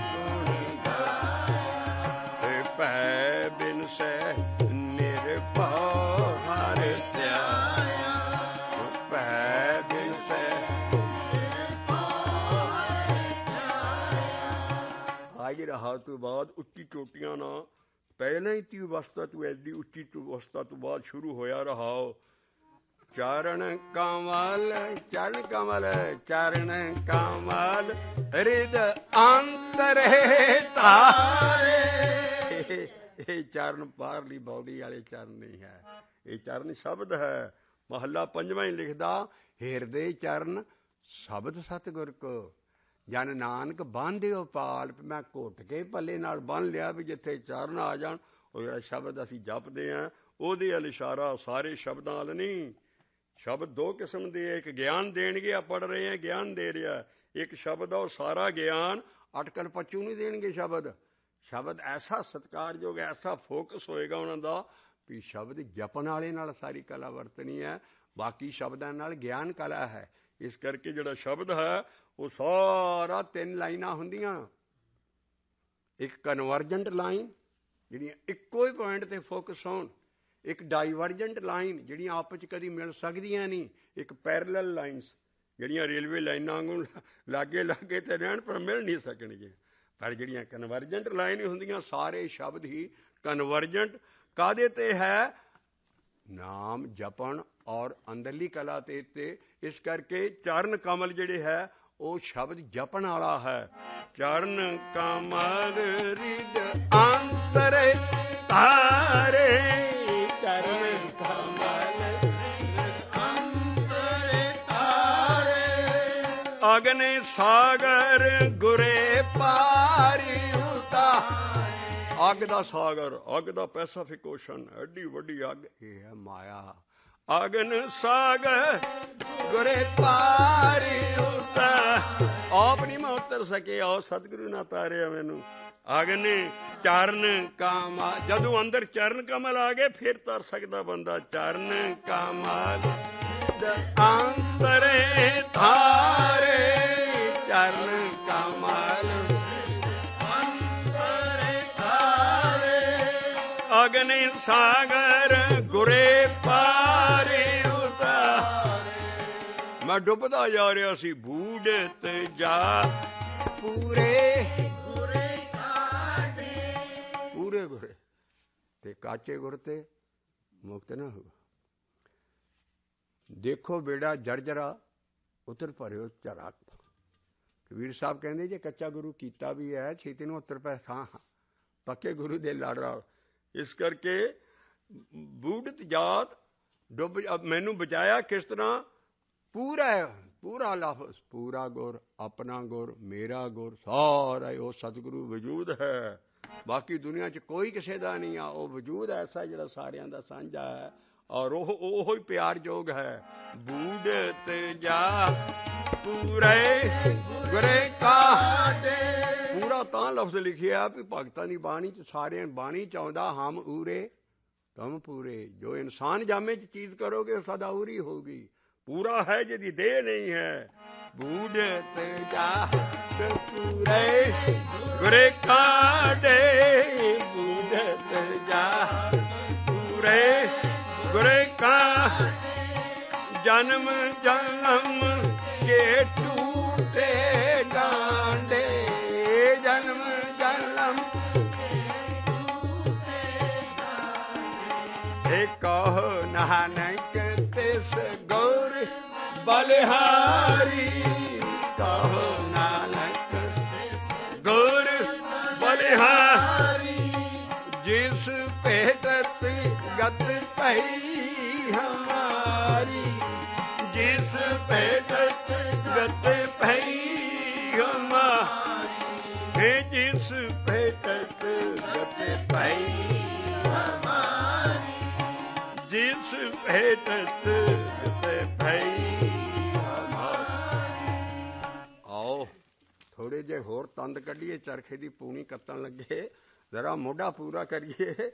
ਗੁਣ ਗਾਇਆ। ਭੈ ਬਿਨ ਸੇ ਨਿਰਭਉ ਹਰਿ ਧਿਆਇਆ, ਭੈ ਬਿਨ ਸੇ ਆਜ ਰਹਾ ਤੋਂ ਬਾਅਦ ਉੱਚੀ ਚੋਟੀਆਂ ਨਾ। ਪਹਿਲਾਂ ਹੀ ਤੀ ਅਵਸਥਾ ਤੋਂ ਐਡੀ ਉੱਚੀ ਅਵਸਥਾ ਤੋਂ ਬਾਅਦ ਸ਼ੁਰੂ ਹੋਇਆ ਰਹਾਓ। ਚਰਨ ਕਮਲ ਚਰਨ ਕਮਲ ਚਰਨ ਕਮਲ ਰਿਦ ਅੰਤਰ ਤਾਰੇ। ਇਹ ਚਰਨ ਬਾਹਰਲੀ ਬੌਡੀ ਵਾਲੇ ਚਰਨ ਨਹੀਂ ਹੈ, ਇਹ ਚਰਨ ਸ਼ਬਦ ਹੈ। ਮਹੱਲਾ ਪੰਜਵਾਂ ਹੀ ਲਿਖਦਾ, ਹਿਰਦੇ ਚਰਨ ਸ਼ਬਦ ਸਤਿਗੁਰ ਕੋ, ਜਨ ਨਾਨਕ ਬੰਨ੍ਹਿਓ ਪਾਲ। ਮੈਂ ਘੁੱਟ ਕੇ ਪੱਲੇ ਨਾਲ ਬੰਨ੍ਹ ਲਿਆ ਵੀ ਜਿੱਥੇ ਚਰਨ ਆ ਜਾਣ। ਉਹ ਜਿਹੜਾ ਸ਼ਬਦ ਅਸੀਂ ਜਪਦੇ ਹਾਂ ਉਹਦੇ ਵੱਲ ਇਸ਼ਾਰਾ, ਸਾਰੇ ਸ਼ਬਦਾਂ ਵੱਲ ਨਹੀਂ। ਸ਼ਬਦ ਦੋ ਕਿਸਮ ਦੇ, ਇੱਕ ਗਿਆਨ ਦੇਣਗੇ, ਆ ਪੜ੍ਹ ਰਹੇ ਹਾਂ ਗਿਆਨ ਦੇ ਰਿਹਾ। ਇੱਕ ਸ਼ਬਦ ਆ ਉਹ ਸਾਰਾ ਗਿਆਨ, ਅਟਕਲ ਪੱਚੂ ਨਹੀਂ ਦੇਣਗੇ ਸ਼ਬਦ। ਸ਼ਬਦ ਐਸਾ ਸਤਿਕਾਰਯੋਗ, ਐਸਾ ਫੋਕਸ ਹੋਏਗਾ ਉਹਨਾਂ ਦਾ ਵੀ ਸ਼ਬਦ ਜਪਣ ਵਾਲੇ ਨਾਲ ਸਾਰੀ ਕਲਾ ਵਰਤਣੀ ਹੈ, ਬਾਕੀ ਸ਼ਬਦਾਂ ਨਾਲ ਗਿਆਨ ਕਲਾ ਹੈ। ਇਸ ਕਰਕੇ ਜਿਹੜਾ ਸ਼ਬਦ ਹੈ ਉਹ ਸਾਰਾ 3 ਲਾਈਨਾਂ ਹੁੰਦੀਆਂ। ਇੱਕ ਕਨਵਰਜੈਂਟ ਲਾਈਨ ਜਿਹੜੀਆਂ ਇੱਕੋ ਹੀ ਪੁਆਇੰਟ ਤੇ ਫੋਕਸ ਹੋਣ, ਇੱਕ ਡਾਈਵਰਜੈਂਟ ਲਾਈਨ ਜਿਹੜੀਆਂ ਆਪਸ 'ਚ ਕਦੀ ਮਿਲ ਸਕਦੀਆਂ ਨਹੀਂ, ਇੱਕ ਪੈਰਲਲ ਲਾਈਨਸ ਜਿਹੜੀਆਂ ਰੇਲਵੇ ਲਾਈਨਾਂ ਵਾਂਗੂ ਲਾਗੇ ਲਾਗੇ ਤੇ ਰਹਿਣ ਪਰ ਮਿਲ ਨਹੀਂ ਸਕਣਗੀਆਂ। ਪਰ ਜਿਹੜੀਆਂ ਕਨਵਰਜੈਂਟ ਲਾਈਨ ਹੁੰਦੀਆਂ, ਸਾਰੇ ਸ਼ਬਦ ਹੀ ਕਨਵਰਜੈਂਟ ਕਾਹਦੇ ਤੇ ਹੈ? ਨਾਮ ਜਪਣ ਔਰ ਅੰਦਰਲੀ ਕਲਾ ਤੇ ਇਸ ਕਰਕੇ ਚਰਨ ਕਮਲ ਜਿਹੜੇ ਹੈ ਉਹ ਸ਼ਬਦ ਜਪਣ ਵਾਲਾ ਹੈ। ਚਰਨ ਕਮਲ ਰਿਦ ਅੰਤਰੇ ਤਾਰੇ, ਚਰਨ ਕਮਲ ਅੰਤਰੇ ਤਾਰੇ, ਅਗਨੇ ਸਾਗਰ ਗੁਰੇ ਪਾਰੀ ਉਤਾਰੇ। ਅੱਗ ਦਾ ਸਾਗਰ, ਅੱਗ ਦਾ ਪੈਸੀਫਿਕ ਓਸ਼ਨ, ਐਡੀ ਵੱਡੀ ਅੱਗ ਇਹ ਹੈ ਮਾਇਆ। ਅਗਨ ਸਾਗਰ ਗੁਰੇ ਪਾਰੀ ਉਤਾਰੇ, ਆਪ ਨਹੀਂ ਮੈਂ ਉਤਰ ਸਕਿਆ, ਉਹ ਸਤਿਗੁਰੂ ਨਾ ਤਾਰਿਆ ਮੈਨੂੰ। ਅਗਨ ਚਰਨ ਕਮਲ, ਜਦੋਂ ਅੰਦਰ ਚਰਨ ਕਮਲ ਆ ਗਏ ਫਿਰ ਤਰ ਸਕਦਾ ਬੰਦਾ। ਚਰਨ ਕਮਲ ਅੰਤਰੇ ਧਾਰੇ, ਚਰਨ ਕਮਲ ਅੰਤਰੇ ਧਾਰੇ, ਅਗਨ ਸਾਗਰ ਗੁਰੇ ਪਾਰੇ ਉਤਾਰੇ। ਮੈਂ ਡੁੱਬਦਾ ਜਾ ਰਿਹਾ ਸੀ, ਬੂੜਤ ਜਾ ਪੂਰੇ ਪੂਰੇ ਗੁਰੇ ਤੇ ਕਾਚੇ ਗੁਰ ਤੇ ਮੁਕਤ ਨਾ ਹੋ। ਦੇਖੋ ਬੇੜਾ ਜਰਜਰਾ ਉਤਰ ਭਰਿਓ ਝਰਾ। ਕਬੀਰ ਸਾਹਿਬ ਕਹਿੰਦੇ ਜੇ ਕੱਚਾ ਗੁਰੂ ਕੀਤਾ ਵੀ ਹੈ ਛੇਤੀ ਨੂੰ ਉਤਰ ਪੈ ਥਾਂ ਪੱਕੇ ਗੁਰੂ ਦੇ ਲੜ ਰਹਾ। ਇਸ ਕਰਕੇ ਬੂੜਤ ਜਾਤ ਡੁੱਬ, ਮੈਨੂੰ ਬਚਾਇਆ ਕਿਸ ਤਰ੍ਹਾਂ? ਪੂਰਾ ਲਫ਼ਜ਼, ਪੂਰਾ ਗੁਰ, ਆਪਣਾ ਗੁਰ, ਮੇਰਾ ਗੁਰ, ਸਾਰਾ ਉਹ ਸਤਿਗੁਰੂ ਵਜੂਦ ਹੈ। ਬਾਕੀ ਦੁਨੀਆ 'ਚ ਕੋਈ ਕਿਸੇ ਦਾ ਨਹੀਂ ਆ। ਉਹ ਵਜੂਦ ਐਸਾ ਜਿਹੜਾ ਸਾਰਿਆਂ ਦਾ ਸਾਂਝਾ ਹੈ ਔਰ ਉਹ ਹੀ ਪਿਆਰਯੋਗ ਹੈ। ਬੂੜਤ ਜਾ ਪੂਰੇ ਗੁਰੇ ਕਾਟੇ, ਪੂਰਾ ਤਾਂ ਲਫ਼ਜ਼ ਲਿਖਿਆ ਵੀ ਭਗਤਾਂ ਦੀ ਬਾਣੀ 'ਚ ਸਾਰਿਆਂ ਬਾਣੀ 'ਚ ਆਉਂਦਾ ਹਮ ਊਰੇ ਤੁਮ ਪੂਰੇ। ਜੋ ਇਨਸਾਨ ਜਾਮੇ 'ਚ ਚੀਜ਼ ਕਰੋਗੇ ਉਹ ਸਦਾ ਊਰੀ ਹੋਊਗੀ। ਪੂਰਾ ਹੈ ਜਿਹਦੀ ਦੇਹ ਨਹੀਂ ਹੈ। ਬੂੜਤ ਜਾ ਪੂਰੇ ਗੁਰੇ ਕਾਟੇ, ਬੂੜਤ ਜਾ ਪੂਰੇ ਗੁਰੇ ਕਾ, ਜਨਮ ਜਨਮ ਕੇ ਟੂਟੇ ਗਾਂਡੇ, ਜਨਮ ਜਨਮ ਇਹ ਕਹੋ ਨਾਨਕ ਤਿਸ ਗੁਰ ਬਲਿਹਾਰੀ, ਕਹੋ ਨਾਨਕ ਗੁਰ ਬਲਿਹਾਰੀ, ਜਿਸ ਭੇਟਤ ਗਤ ਪਈ ਹਮਾਰੀ, ਜਿਸ ਭੇਟਤ ਗਤ ਪਈ ਹਮਾਰੀ, ਜਿਸ ਭੇਟਤ ਗਤ ਪਈ ਹਮਾਰੀ, ਜਿਸ ਭੇਟਤ ਗਤ ਪਈ ਹਮਾਰੀ। ਆਓ ਥੋੜੇ ਜਿਹੇ ਹੋਰ ਤੰਦ ਕੱਢੀਏ, ਚਰਖੇ ਦੀ ਪੂਣੀ ਕੱਤਣ ਲੱਗੇ, ਜ਼ਰਾ ਮੋਢਾ ਪੂਰਾ ਕਰੀਏ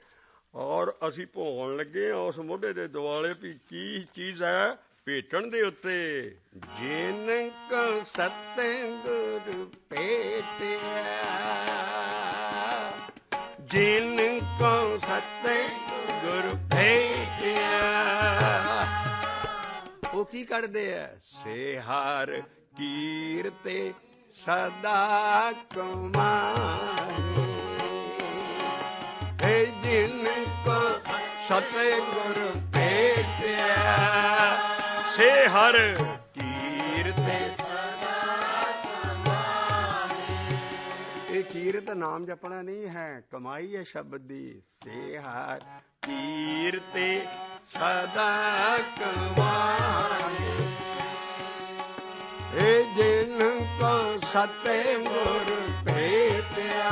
ਔਰ ਅਸੀਂ ਭੋਗਣ ਲੱਗੇ ਉਸ ਮੋਢੇ ਦੇ ਦੁਆਲੇ ਵੀ ਕੀ ਚੀਜ਼ ਹੈ ਭੇਟਣ ਦੇ ਉੱਤੇ। ਜਿਨ ਕੋ ਸਤਿਗੁਰ ਭੇਟਿਆ, ਜਿਨ ਕੋ ਸਤਿਗੁਰ ਭੇਟਿਆ, ਉਹ ਕੀ ਕਰਦੇ ਆ? ਸੇ ਹਰ ਕੀਰਤੇ ਸਦਾ ਕਮਾਏ, ਜਿਨ ਕੋ ਸਤਿਗੁਰ ਭੇਟਿਆ, ਸੇ ਹਰ ਕੀਰਤੇ ਸਦਾ ਕਮਾਏ। ਇਹ ਕੀਰਤ ਨਾਮ ਜਪਣਾ ਨਹੀਂ ਹੈ, ਕਮਾਈ ਹੈ ਸ਼ਬਦ ਦੀ। ਸੇ ਹਰ ਕੀਰਤੇ ਸਦਾ ਕਮਾਏ, ਇਹ ਜਿਨ ਕੋ ਸਤਿਗੁਰ ਭੇਟਿਆ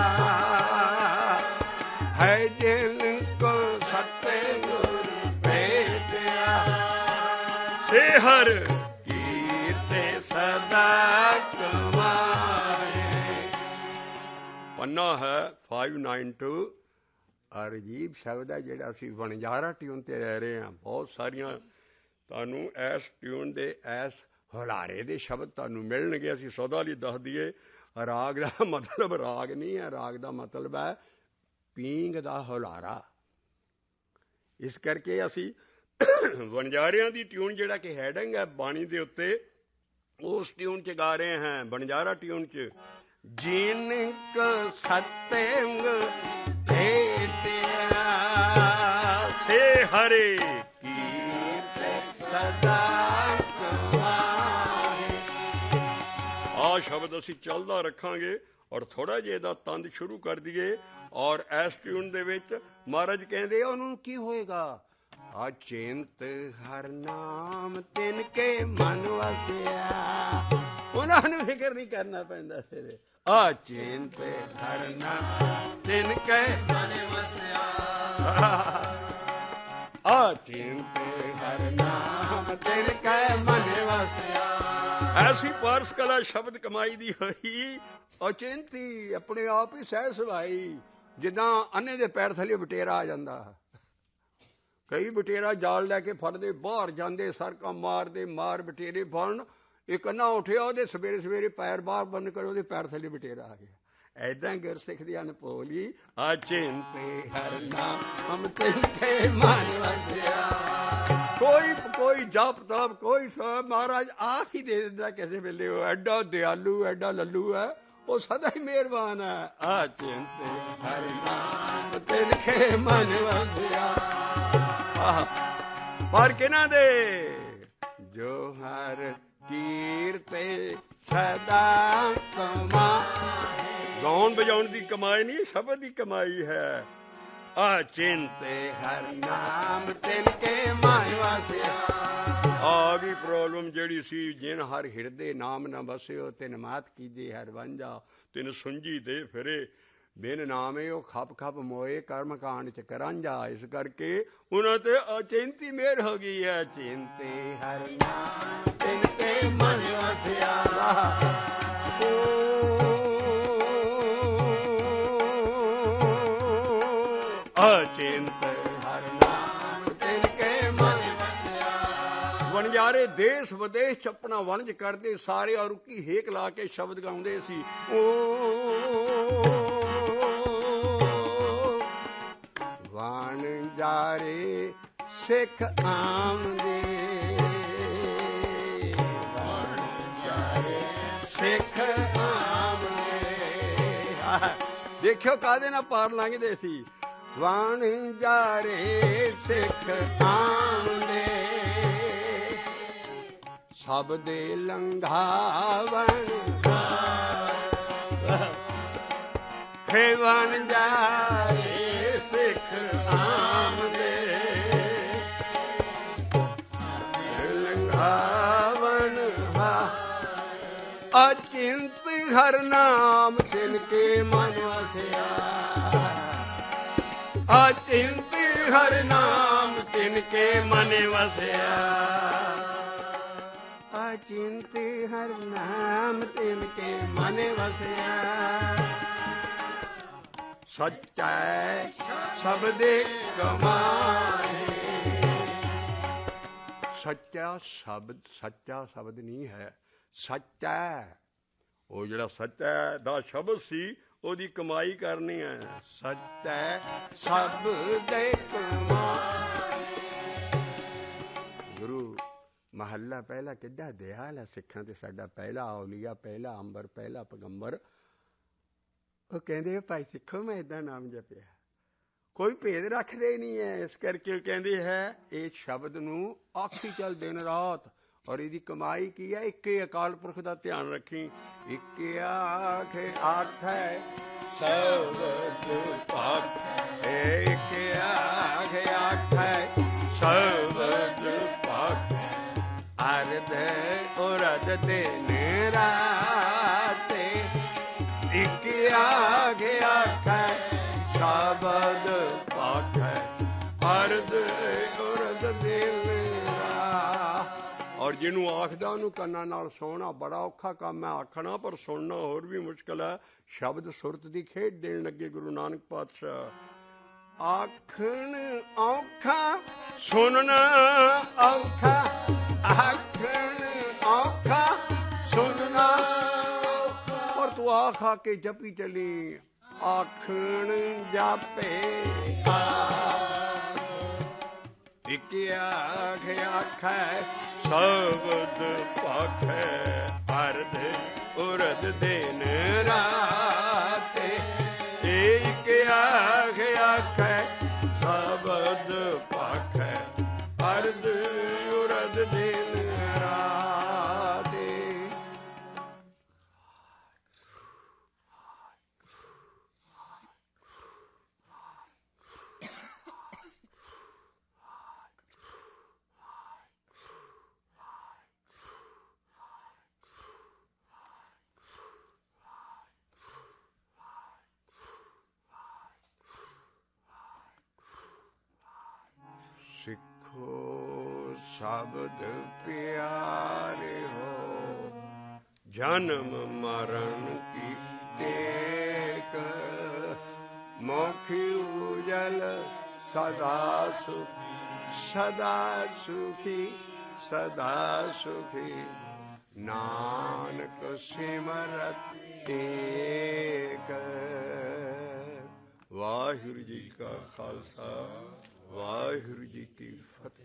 ਹੈ, ਜਿਨ ਕੋ ਸਤਿਗੁਰ ਭੇਟਿਆ, ਸੇ ਹਰ ਕੀਰਤੇ ਸਦਾ ਕਮਾਏ। ਪੰਨਾ ਹੈ 592। ਅਜੀਬ ਸ਼ਬਦ ਹੈ ਜਿਹੜਾ ਅਸੀਂ ਵਣਜਾਰਾ ਟਿਊਨ ਤੇ ਰਹਿ ਰਹੇ ਹਾਂ। ਬਹੁਤ ਸਾਰੀਆਂ ਤੁਹਾਨੂੰ ਇਸ ਟਿਊਨ ਦੇ ਇਸ ਹੁਲਾਰੇ ਦੇ ਸ਼ਬਦ ਤੁਹਾਨੂੰ ਮਿਲਣਗੇ। ਅਸੀਂ ਸਦਾ ਲਈ ਦੱਸ ਦਈਏ ਰਾਗ ਦਾ ਮਤਲਬ ਰਾਗ ਨਹੀਂ ਹੈ, ਰਾਗ ਦਾ ਮਤਲਬ ਹੈ ਪੀਂਘ ਦਾ ਹੁਲਾਰਾ। ਇਸ ਕਰਕੇ ਅਸੀਂ ਵਣਜਾਰਿਆਂ ਦੀ ਟਿਊਨ ਜਿਹੜਾ ਕਿ ਹੈਡਿੰਗ ਹੈ ਬਾਣੀ ਦੇ ਉੱਤੇ, ਉਸ ਟਿਊਨ 'ਚ ਗਾ ਰਹੇ ਹਾਂ, ਵਣਜਾਰਾ ਟਿਊਨ 'ਚ। ਜਿਨ ਕ ਸਤਿੰਗ ਭੇਟਿਆ ਸੇ ਹਰੇ ਕੀਰਤ ਸਦਾ ਕਮਾਏ। ਆਹ ਸ਼ਬਦ ਅਸੀਂ ਚੱਲਦਾ ਰੱਖਾਂਗੇ ਔਰ ਥੋੜਾ ਜਿਹਾ ਇਹਦਾ ਤੰਦ ਸ਼ੁਰੂ ਕਰ ਦਈਏ। ਔਰ ਇਸ ਟਿਊਨ ਦੇ ਵਿੱਚ ਮਹਾਰਾਜ ਕਹਿੰਦੇ ਉਹਨੂੰ ਕੀ ਹੋਏਗਾ? ਅਚਿੰਤ ਹਰ ਨਾਮ ਤਿਨ ਕੇ ਮਨ ਵਸਿਆ। ਉਹਨਾਂ ਨੂੰ ਫਿਕਰ ਨਹੀਂ ਕਰਨਾ ਪੈਂਦਾ ਸਿਰੇ। ਅਚਿੰਤ ਹਰ ਨਾਮ ਤਿਨ ਕੇ ਮਨ ਵਸਿਆ। ਅਚਿੰਤ ਹਰ ਨਾਮ ਤਿਨ ਕੇ ਮਨ ਵਸਿਆ। ਐਸੀ ਪਾਰਸ ਕਲਾ ਸ਼ਬਦ ਕਮਾਈ ਦੀ ਹੋਈ, ਅਚਿੰਤੀ ਆਪਣੇ ਆਪ ਹੀ ਸਹਿ ਸੁਭਾਈ। ਜਿੱਦਾਂ ਅੰਨੇ ਦੇ ਪੈਰ ਥੱਲੇ ਬਟੇਰਾ ਆ ਜਾਂਦਾ। ਕਈ ਬਟੇਰਾ ਜਾਲ ਲੈ ਕੇ ਫੜਦੇ, ਬਾਹਰ ਜਾਂਦੇ, ਸੜਕਾਂ ਮਾਰਦੇ, ਮਾਰ ਬਟੇਰੇ ਫੜਨ। ਇੱਕ ਅੰਨਾ ਉੱਠਿਆ, ਉਹਦੇ ਸਵੇਰੇ ਸਵੇਰੇ ਪੈਰ ਬਾਹਰ ਬੰਦ ਕਰੋ, ਉਹਦੇ ਪੈਰ ਥੱਲੇ ਬਟੇਰਾ ਆ ਗਿਆ। ਏਦਾਂ ਗੁਰਸਿੱਖ ਦੀ ਅਨਪੋਲੀ ਅਚਿੰਤੇ ਹਰ ਨਾਮ ਤਿਨ ਕੇ ਮਨ ਵਸਿਆ। ਕੋਈ ਜਪ ਤਪ, ਕੋਈ ਸਭ ਮਹਾਰਾਜ ਆਪ ਹੀ ਦੇ ਦਿੰਦਾ ਕਿਸੇ ਵੇਲੇ। ਉਹ ਐਡਾ ਦਿਆਲੂ, ਐਡਾ ਲੱਲੂ ਹੈ, ਉਹ ਸਦਾ ਹੀ ਮਿਹਰਬਾਨ ਹੈ। ਅਚਿੰਤੇ ਹਰ ਨਾਮ ਤਿਨ ਕੇ ਮਨ ਵਸਿਆ। ਪਰ ਕਿਹਨਾਂ ਦੇ? ਜੋ ਹਰ ਕੀਰਤੇ ਸਦਾ ਕਮਾਏ। ਗਾਉਣ ਵਜਾਉਣ ਦੀ ਕਮਾਈ ਨਹੀਂ, ਸ਼ਬਦ ਦੀ ਕਮਾਈ ਹੈ। ਅਚਿੰਤੇ ਹਰ ਨਾਮ ਤਿਨ ਕੇ ਮਨ ਵਸਿਆ। ਆ ਗਈ ਪ੍ਰੋਬਲਮ ਜਿਹੜੀ ਸੀ। ਜਿਨ ਹਰ ਹਿਰਦੇ ਨਾਮ ਨਾ ਵਸਿਓ, ਤਿਨ ਮਾਤ ਕੀਜੇ ਹਰ ਵਾਂਝਾ। ਤਿਨ ਸੁੰਝੀ ਦੇ ਫਿਰੇ ਬਿਨ ਨਾਮੇ ਉਹ ਖਪ ਖਪ ਮੋਏ, ਕਰਮ ਕਾਂਡ ਚ ਕਰਾਂਝਾ। ਇਸ ਕਰਕੇ ਉਹਨਾਂ ਤੇ ਅਚਿੰਤੀ ਮਿਹਰ ਹੋ ਗਈ ਹੈ। ਚਿੰਤੇ ਹਰ ਨਾਮ ਤਿਨ ਕੇ ਮਨ ਵਸਿਆ। ਅਚਿੰਤ ਹਰ ਨਾਮ ਤਿਨ ਕੇ ਮਨ ਵਸਿਆ। ਵਣਜਾਰੇ ਦੇਸ਼ ਵਿਦੇਸ਼ ਚ ਆਪਣਾ ਵਣਜ ਕਰਦੇ ਸਾਰੇ, ਔਰ ਰੁੱਕੀ ਹੇਕ ਲਾ ਕੇ ਸ਼ਬਦ ਗਾਉਂਦੇ ਸੀ। ਵਣਜਾਰੇ ਸਿੱਖ ਆਮਦੇ, ਵਣਜਾਰੇ ਸਿੱਖ ਆਮਦੇ। ਦੇਖਿਓ ਕਾਹਦੇ ਨਾਲ ਪਾਰ ਲੰਘਦੇ ਸੀ। ਵਣਜਾਰੇ ਸਿੱਖ ਆਮਦੇ, ਸਭ ਦੇ ਲੰਘਾਵਣ ਹੇ। ਵਣਜਾਰੇ ਸਿੱਖ ਆਮਦੇ, ਲੰਘਾਵਣ ਅਚਿੰਤ ਹਰ ਨਾਮ ਤਿਨ ਕੇ ਮਨ ਵਸਿਆ। ਅਚਿੰਤ ਹਰ ਨਾਮ ਤਿਨ ਕੇ ਮਨ ਵਸਿਆ। ਅਚਿੰਤ ਹਰ ਨਾਮ ਤਿਨ ਕੇ ਮਨ ਵਸਿਆ। ਸੱਚਾ ਸਬਦੇ ਕਮਾਏ। ਸੱਚਾ ਸ਼ਬਦ ਨਹੀਂ ਹੈ, ਸੱਚਾ। ਉਹ ਜਿਹੜਾ ਸੱਚਾ ਦਾ ਸ਼ਬਦ ਸੀ, ਉਹਦੀ ਕਮਾਈ ਕਰਨੀ ਹੈ। ਸੱਚਾ ਸਬਦੇ ਕਮਾਏ। ਗੁਰੂ ਮਹੱਲਾ ਪਹਿਲਾ ਕਿੱਡਾ ਦਿਆਲ ਹੈ ਸਿੱਖਾਂ ਤੇ ਸਾਡਾ। ਪਹਿਲਾ ਔਲੀਆ, ਪਹਿਲਾ ਅੰਬਰ, ਪਹਿਲਾ ਪੈਗੰਬਰ। ਉਹ ਕਹਿੰਦੇ ਭਾਈ ਸਿੱਖੋ ਮੈਂ ਏਦਾਂ ਨਾਮ ਜਪਿਆ, ਕੋਈ ਭੇਦ ਰੱਖਦੇ ਹੀ ਨਹੀਂ ਹੈ। ਇਸ ਕਰਕੇ ਕਹਿੰਦੇ ਹੈ ਇਹ ਸ਼ਬਦ ਨੂੰ ਆਖੀ ਚੱਲ ਦਿਨ ਰਾਤ। ਔਰ ਇਹਦੀ ਕਮਾਈ ਕੀ ਹੈ? ਇੱਕੇ ਅਕਾਲ ਪੁਰਖ ਦਾ ਧਿਆਨ ਰੱਖੀ। ਇੱਕ ਆਖ ਆਠ ਹੈ ਸ਼ਬਦ ਪਾਠ। ਇੱਕ ਆਖ ਆਠ ਹੈ ਸ਼ਬਦ ਪਾਠ। ਅਰਧ ਉਰਧ ਦਿਨ ਰਾਤੇ, ਇੱਕ ਆਖ ਆਖੈ ਸ਼ਬਦ ਪਾਠੈ। ਅਰਧ ਉਰਧ ਦਿਨ ਰਾਤ। ਔਰ ਜਿਹਨੂੰ ਆਖਦਾ ਉਹਨੂੰ ਕੰਨਾਂ ਨਾਲ ਸੁਣਨਾ ਬੜਾ ਔਖਾ ਕੰਮ ਹੈ। ਆਖਣਾ ਪਰ ਸੁਣਨਾ ਹੋਰ ਵੀ ਮੁਸ਼ਕਿਲ ਹੈ। ਸ਼ਬਦ ਸੁਰਤ ਦੀ ਖੇਡ ਦੇਣ ਲੱਗੇ ਗੁਰੂ ਨਾਨਕ ਪਾਤਸ਼ਾਹ। ਆਖਣ ਔਖਾ, ਸੁਣਨਾ ਔਖਾ। ਆਖਣ ਔਖਾ, ਸੁਣਨਾ ਔਖਾ। ਪਰ ਤੂੰ खा के जपी चली आखण जापे इक आख आखै शब्द पाखै अर्ध उरद दिन रात एक आख आखै शब्द पाखै अर्ध उरद दिन रात सिखो शब्द प्यारे हो जन्म मरण की टेक मोखी उजल सदा सुखी सदा सुखी सदा सुखी नानक सिमरत एक वाहिगुरु जी का खालसा वाहिगुरु जी की फतेह।